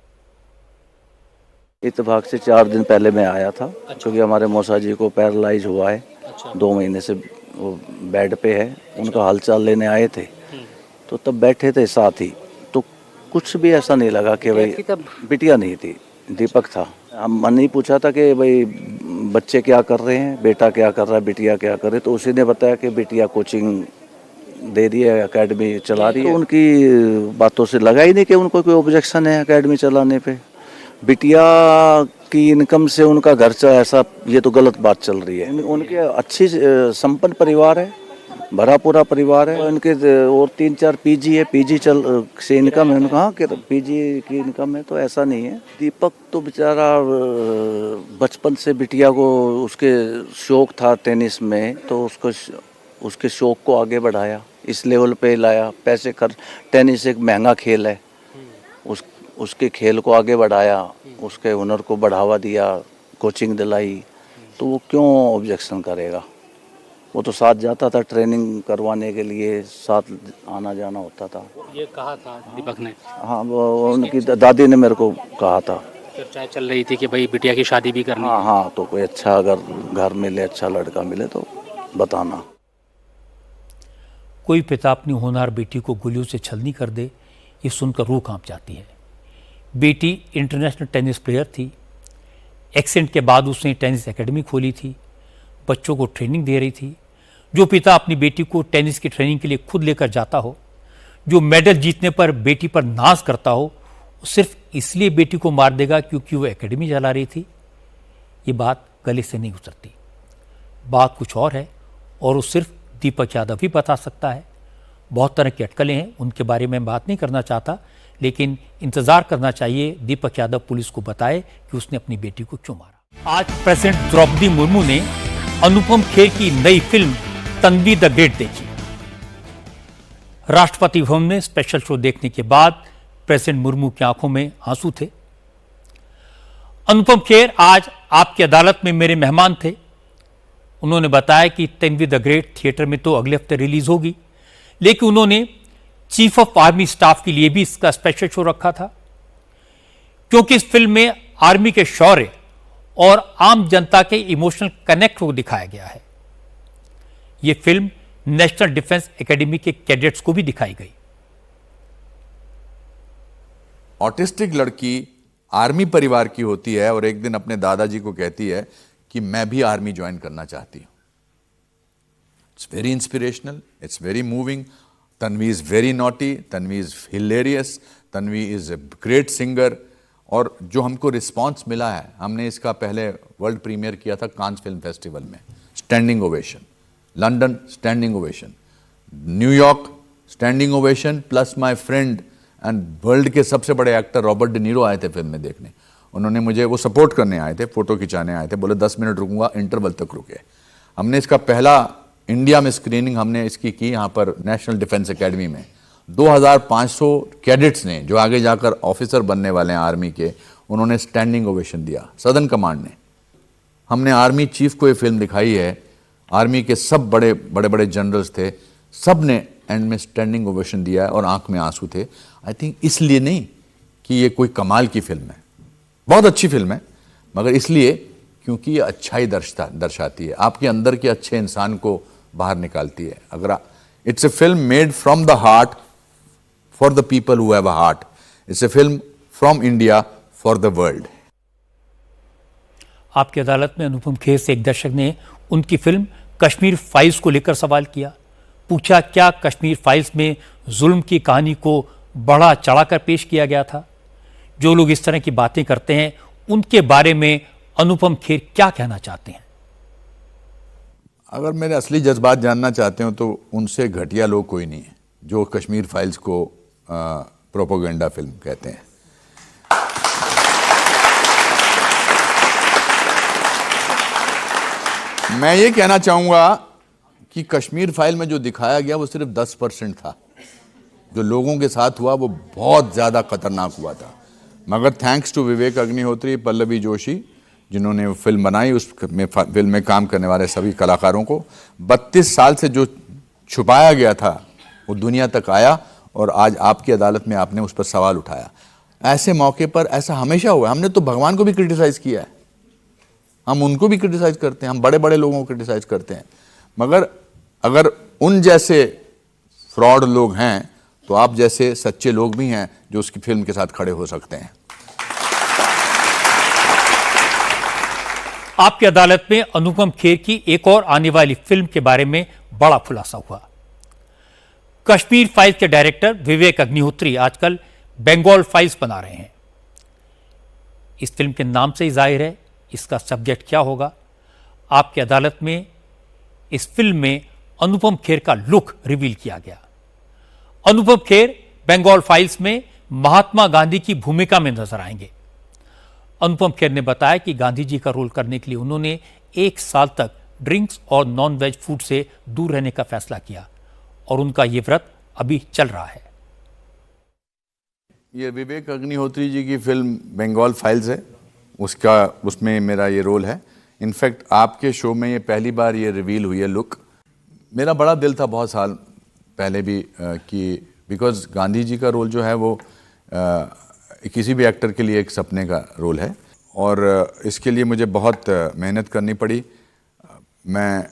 इत्तेफाक से 4 दिन पहले मैं आया था। अच्छा। क्योंकि हमारे मौसा जी को पैरालाइज हुआ है। अच्छा। 2 महीने से वो बेड पे है। अच्छा। उनका हालचाल लेने आए थे, तो तब बैठे थे साथ ही, तो कुछ भी ऐसा नहीं लगा कि भाई बिटिया नहीं थी, दीपक था। हम मन ही पूछा था कि भाई बच्चे क्या कर रहे हैं, बेटा क्या कर रहा है, बिटिया क्या कर रही है, तो उसी ने बताया कि बिटिया कोचिंग दे दिया, एकेडमी चला रही है। तो उनकी बातों से लगा ही नहीं कि उनको कोई ऑब्जेक्शन है एकेडमी चलाने पे। बिटिया की इनकम से उनका घर ऐसा, ये तो गलत बात चल रही है। उनके अच्छी संपन्न परिवार है, भरा पूरा परिवार है। उनके और 3-4 पीजी है, पीजी से इनकम है उनका। हाँ, पीजी की इनकम है, तो ऐसा नहीं है। दीपक तो बेचारा बचपन से बिटिया को उसके शौक था टेनिस में, तो उसके शौक को आगे बढ़ाया, इस लेवल पे लाया, पैसे खर्च। टेनिस एक महंगा खेल है, उसके खेल को आगे बढ़ाया, उसके हुनर को बढ़ावा दिया, कोचिंग दिलाई, तो वो क्यों ऑब्जेक्शन करेगा। वो तो साथ जाता था ट्रेनिंग करवाने के लिए, साथ आना जाना होता था। ये कहा था दीपक ने? हाँ, वो उनकी दादी ने मेरे को कहा था। चर्चाएं चल रही थी कि भाई बिटिया की शादी भी करनी। हाँ, तो कोई अच्छा अगर घर मिले, अच्छा लड़का मिले तो बताना। कोई पिता अपनी होनहार बेटी को गोलियों से छलनी कर दे, ये सुनकर रूह कांप जाती है। बेटी इंटरनेशनल टेनिस प्लेयर थी। एक्सीडेंट के बाद उसने टेनिस एकेडमी खोली थी, बच्चों को ट्रेनिंग दे रही थी। जो पिता अपनी बेटी को टेनिस की ट्रेनिंग के लिए खुद लेकर जाता हो, जो मेडल जीतने पर बेटी पर नाज करता हो, वो सिर्फ इसलिए बेटी को मार देगा क्योंकि वो एकेडमी चला रही थी, ये बात गले से नहीं उतरती। बात कुछ और है, और वो सिर्फ दीपक यादव ही बता सकता है। बहुत तरह की अटकलें हैं, उनके बारे में बात नहीं करना चाहता, लेकिन इंतजार करना चाहिए दीपक यादव पुलिस को बताए कि उसने अपनी बेटी को क्यों मारा। आज प्रेसिडेंट द्रौपदी मुर्मू ने अनुपम खेर की नई फिल्म तन्वी द ग्रेट देखी। राष्ट्रपति भवन में स्पेशल शो देखने के बाद प्रेसिडेंट मुर्मू की आंखों में आंसू थे। अनुपम खेर आज आपकी अदालत में मेरे मेहमान थे। उन्होंने बताया कि तन्वी द ग्रेट थिएटर में तो अगले हफ्ते रिलीज होगी, लेकिन उन्होंने चीफ ऑफ आर्मी स्टाफ के लिए भी इसका स्पेशल शो रखा था, क्योंकि इस फिल्म में आर्मी के शौर्य और आम जनता के इमोशनल कनेक्ट को दिखाया गया है। यह फिल्म नेशनल डिफेंस एकेडमी के कैडेट्स को भी दिखाई गई। ऑटिस्टिक लड़की आर्मी परिवार की होती है और एक दिन अपने दादाजी को कहती है कि मैं भी आर्मी ज्वाइन करना चाहती हूं। It's very inspirational, it's very moving. Tanvi is very naughty, Tanvi is hilarious, Tanvi is a great singer. और जो हमको रिस्पांस मिला है, हमने इसका पहले वर्ल्ड प्रीमियर किया था कांस फिल्म फेस्टिवल में, standing ovation. London standing ovation, New York standing ovation, plus my friend and world के सबसे बड़े एक्टर रॉबर्ट डी नीरो आए थे फिल्म में देखने। उन्होंने मुझे, वो सपोर्ट करने आए थे, फोटो खिंचाने आए थे, बोले 10 मिनट रुकूंगा, इंटरवल तक रुके। हमने इसका पहला इंडिया में स्क्रीनिंग हमने इसकी की यहाँ पर नेशनल डिफेंस एकेडमी में। 2500 कैडेट्स ने, जो आगे जाकर ऑफिसर बनने वाले हैं आर्मी के, उन्होंने स्टैंडिंग ओवेशन दिया। सदर्न कमांड ने, हमने आर्मी चीफ को ये फिल्म दिखाई है, आर्मी के सब बड़े बड़े जनरल्स थे, सब ने एंड में स्टैंडिंग ओवेशन दिया है और आंख में आंसू थे। आई थिंक इसलिए नहीं कि ये कोई कमाल की फिल्म है, बहुत अच्छी फिल्म है, मगर इसलिए क्योंकि ये अच्छाई दर्शाती है, आपके अंदर के अच्छे इंसान को बाहर निकालती है। अगर it's a film made from the heart for the people who have a heart. It's a film from India for the world. आपकी अदालत में अनुपम खेर से एक दर्शक ने उनकी फिल्म कश्मीर फाइल्स को लेकर सवाल किया। पूछा, क्या कश्मीर फाइल्स में जुल्म की कहानी को बढ़ा चढ़ाकर पेश किया गया था? जो लोग इस तरह की बातें करते हैं, उनके बारे में अनुपम खेर क्या कहना चाहते हैं? अगर मेरे असली जज्बात जानना चाहते हो तो उनसे घटिया लोग कोई नहीं है जो कश्मीर फाइल्स को प्रोपोगेंडा फिल्म कहते हैं। मैं ये कहना चाहूंगा कि कश्मीर फाइल में जो दिखाया गया वो सिर्फ 10% था। जो लोगों के साथ हुआ वो बहुत ज़्यादा खतरनाक हुआ था। मगर थैंक्स टू विवेक अग्निहोत्री, पल्लवी जोशी, जिन्होंने वो फिल्म बनाई, उस फिल्म में काम करने वाले सभी कलाकारों को, 32 साल से जो छुपाया गया था वो दुनिया तक आया और आज आपकी अदालत में आपने उस पर सवाल उठाया। ऐसे मौके पर ऐसा हमेशा हुआ। हमने तो भगवान को भी क्रिटिसाइज किया है, हम उनको भी क्रिटिसाइज करते हैं, हम बड़े बड़े लोगों को क्रिटिसाइज करते हैं, मगर अगर उन जैसे फ्रॉड लोग हैं तो आप जैसे सच्चे लोग भी हैं जो उसकी फिल्म के साथ खड़े हो सकते हैं। आपकी अदालत में अनुपम खेर की एक और आने वाली फिल्म के बारे में बड़ा खुलासा हुआ। कश्मीर फाइल्स के डायरेक्टर विवेक अग्निहोत्री आजकल बंगाल फाइल्स बना रहे हैं। इस फिल्म के नाम से ही जाहिर है इसका सब्जेक्ट क्या होगा। आपकी अदालत में इस फिल्म में अनुपम खेर का लुक रिवील किया गया। अनुपम खेर बंगाल फाइल्स में महात्मा गांधी की भूमिका में नजर आएंगे। अनुपम खेर ने बताया कि गांधी जी का रोल करने के लिए उन्होंने 1 साल तक ड्रिंक्स और नॉन वेज फूड से दूर रहने का फैसला किया और उनका यह व्रत अभी चल रहा है। ये विवेक अग्निहोत्री जी की फिल्म बंगाल फाइल्स है, उसमें मेरा ये रोल है। इनफैक्ट आपके शो में ये पहली बार ये रिवील हुई है लुक। मेरा बड़ा दिल था बहुत साल पहले भी कि बिकॉज गांधी जी का रोल जो है वो किसी भी एक्टर के लिए एक सपने का रोल है और इसके लिए मुझे बहुत मेहनत करनी पड़ी। मैं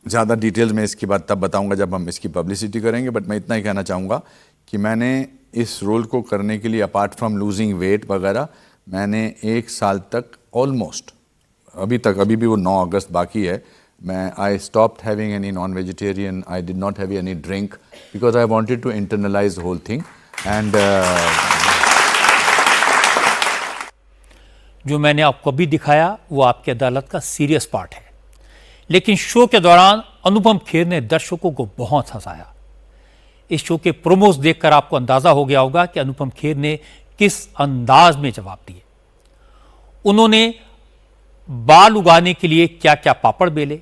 ज़्यादा डिटेल्स में इसकी बात तब बताऊंगा जब हम इसकी पब्लिसिटी करेंगे, बट मैं इतना ही कहना चाहूँगा कि मैंने इस रोल को करने के लिए अपार्ट फ्रॉम लूजिंग वेट वगैरह मैंने 1 साल तक ऑलमोस्ट अभी भी वो 9 अगस्त बाकी है, मैं I stopped having any non vegetarian, I did not have any drink because I wanted to internalise whole thing and जो मैंने आपको अभी दिखाया वो आपकी अदालत का सीरियस पार्ट है, लेकिन शो के दौरान अनुपम खेर ने दर्शकों को बहुत हंसाया। इस शो के प्रोमोस देखकर आपको अंदाजा हो गया होगा कि अनुपम खेर ने किस अंदाज में जवाब दिए। उन्होंने बाल उगाने के लिए क्या क्या पापड़ बेले,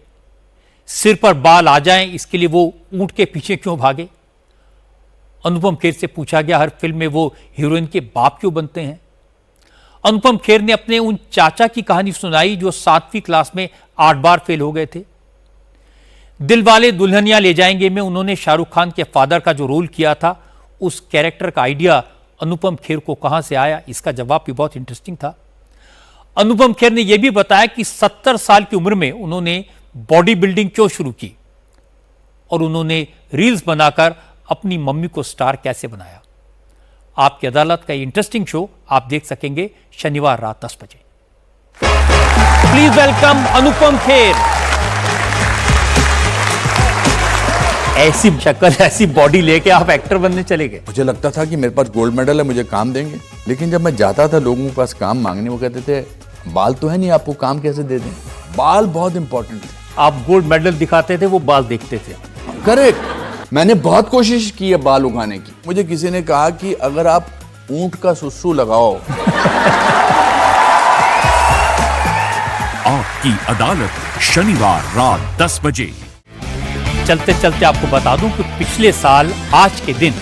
सिर पर बाल आ जाएं इसके लिए वो ऊंट के पीछे क्यों भागे। अनुपम खेर से पूछा गया हर फिल्म में वो हीरोइन के बाप क्यों बनते हैं। अनुपम खेर ने अपने उन चाचा की कहानी सुनाई जो 7वीं क्लास में 8 बार फेल हो गए थे। दिलवाले दुल्हनिया ले जाएंगे में उन्होंने शाहरुख खान के फादर का जो रोल किया था उस कैरेक्टर का आइडिया अनुपम खेर को कहां से आया, इसका जवाब भी बहुत इंटरेस्टिंग था। अनुपम खेर ने यह भी बताया कि 70 साल की उम्र में उन्होंने बॉडी बिल्डिंग क्यों शुरू की और उन्होंने रील्स बनाकर अपनी मम्मी को स्टार कैसे बनाया। आपकी अदालत का इंटरेस्टिंग शो आप देख सकेंगे शनिवार रात 10 बजे। Please welcome Anupam Kher. ऐसी शक्ल ऐसी बॉडी लेके आप एक्टर बनने चले गए। मुझे लगता था कि मेरे पास गोल्ड मेडल है, मुझे काम देंगे, लेकिन जब मैं जाता था लोगों के पास काम मांगने, वो कहते थे बाल तो है नहीं, आपको काम कैसे दे दें। बाल बहुत इंपॉर्टेंट थे। आप गोल्ड मेडल दिखाते थे, वो बाल देखते थे। करेक्ट। मैंने बहुत कोशिश की है बाल उगाने की। मुझे किसी ने कहा कि अगर आप ऊंट का सुसु लगाओ। आपकी अदालत शनिवार रात 10 बजे। चलते चलते आपको बता दूं कि पिछले साल आज के दिन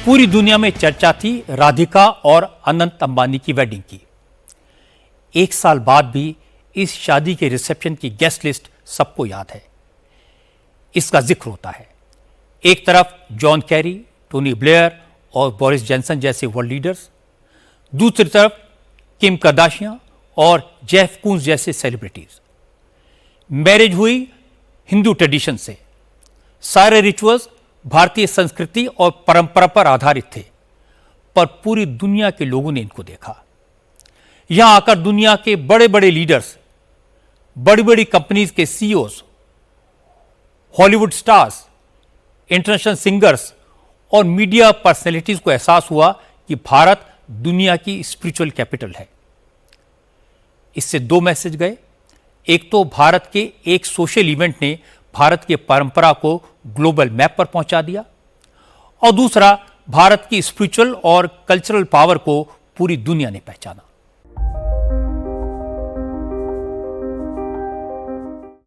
पूरी दुनिया में चर्चा थी राधिका और अनंत अंबानी की वेडिंग की। 1 साल बाद भी इस शादी के रिसेप्शन की गेस्ट लिस्ट सबको याद है। इसका जिक्र होता है। एक तरफ जॉन कैरी, टोनी ब्लेयर और बोरिस जॉनसन जैसे वर्ल्ड लीडर्स, दूसरी तरफ किम कार्दाशियां और जेफ कून्स जैसे सेलिब्रिटीज। मैरिज हुई हिंदू ट्रेडिशन से, सारे रिचुअल्स भारतीय संस्कृति और परंपरा पर आधारित थे, पर पूरी दुनिया के लोगों ने इनको देखा। यहां आकर दुनिया के बड़े बड़े लीडर्स, बड़ी बड़ी कंपनीज के CEOs, Hollywood stars, international singers और मीडिया पर्सनैलिटीज को एहसास हुआ कि भारत दुनिया की स्पिरिचुअल कैपिटल है। इससे 2 मैसेज गए। एक तो भारत के एक सोशल इवेंट ने भारत की परंपरा को ग्लोबल मैप पर पहुंचा दिया, और दूसरा भारत की स्पिरिचुअल और कल्चरल पावर को पूरी दुनिया ने पहचाना।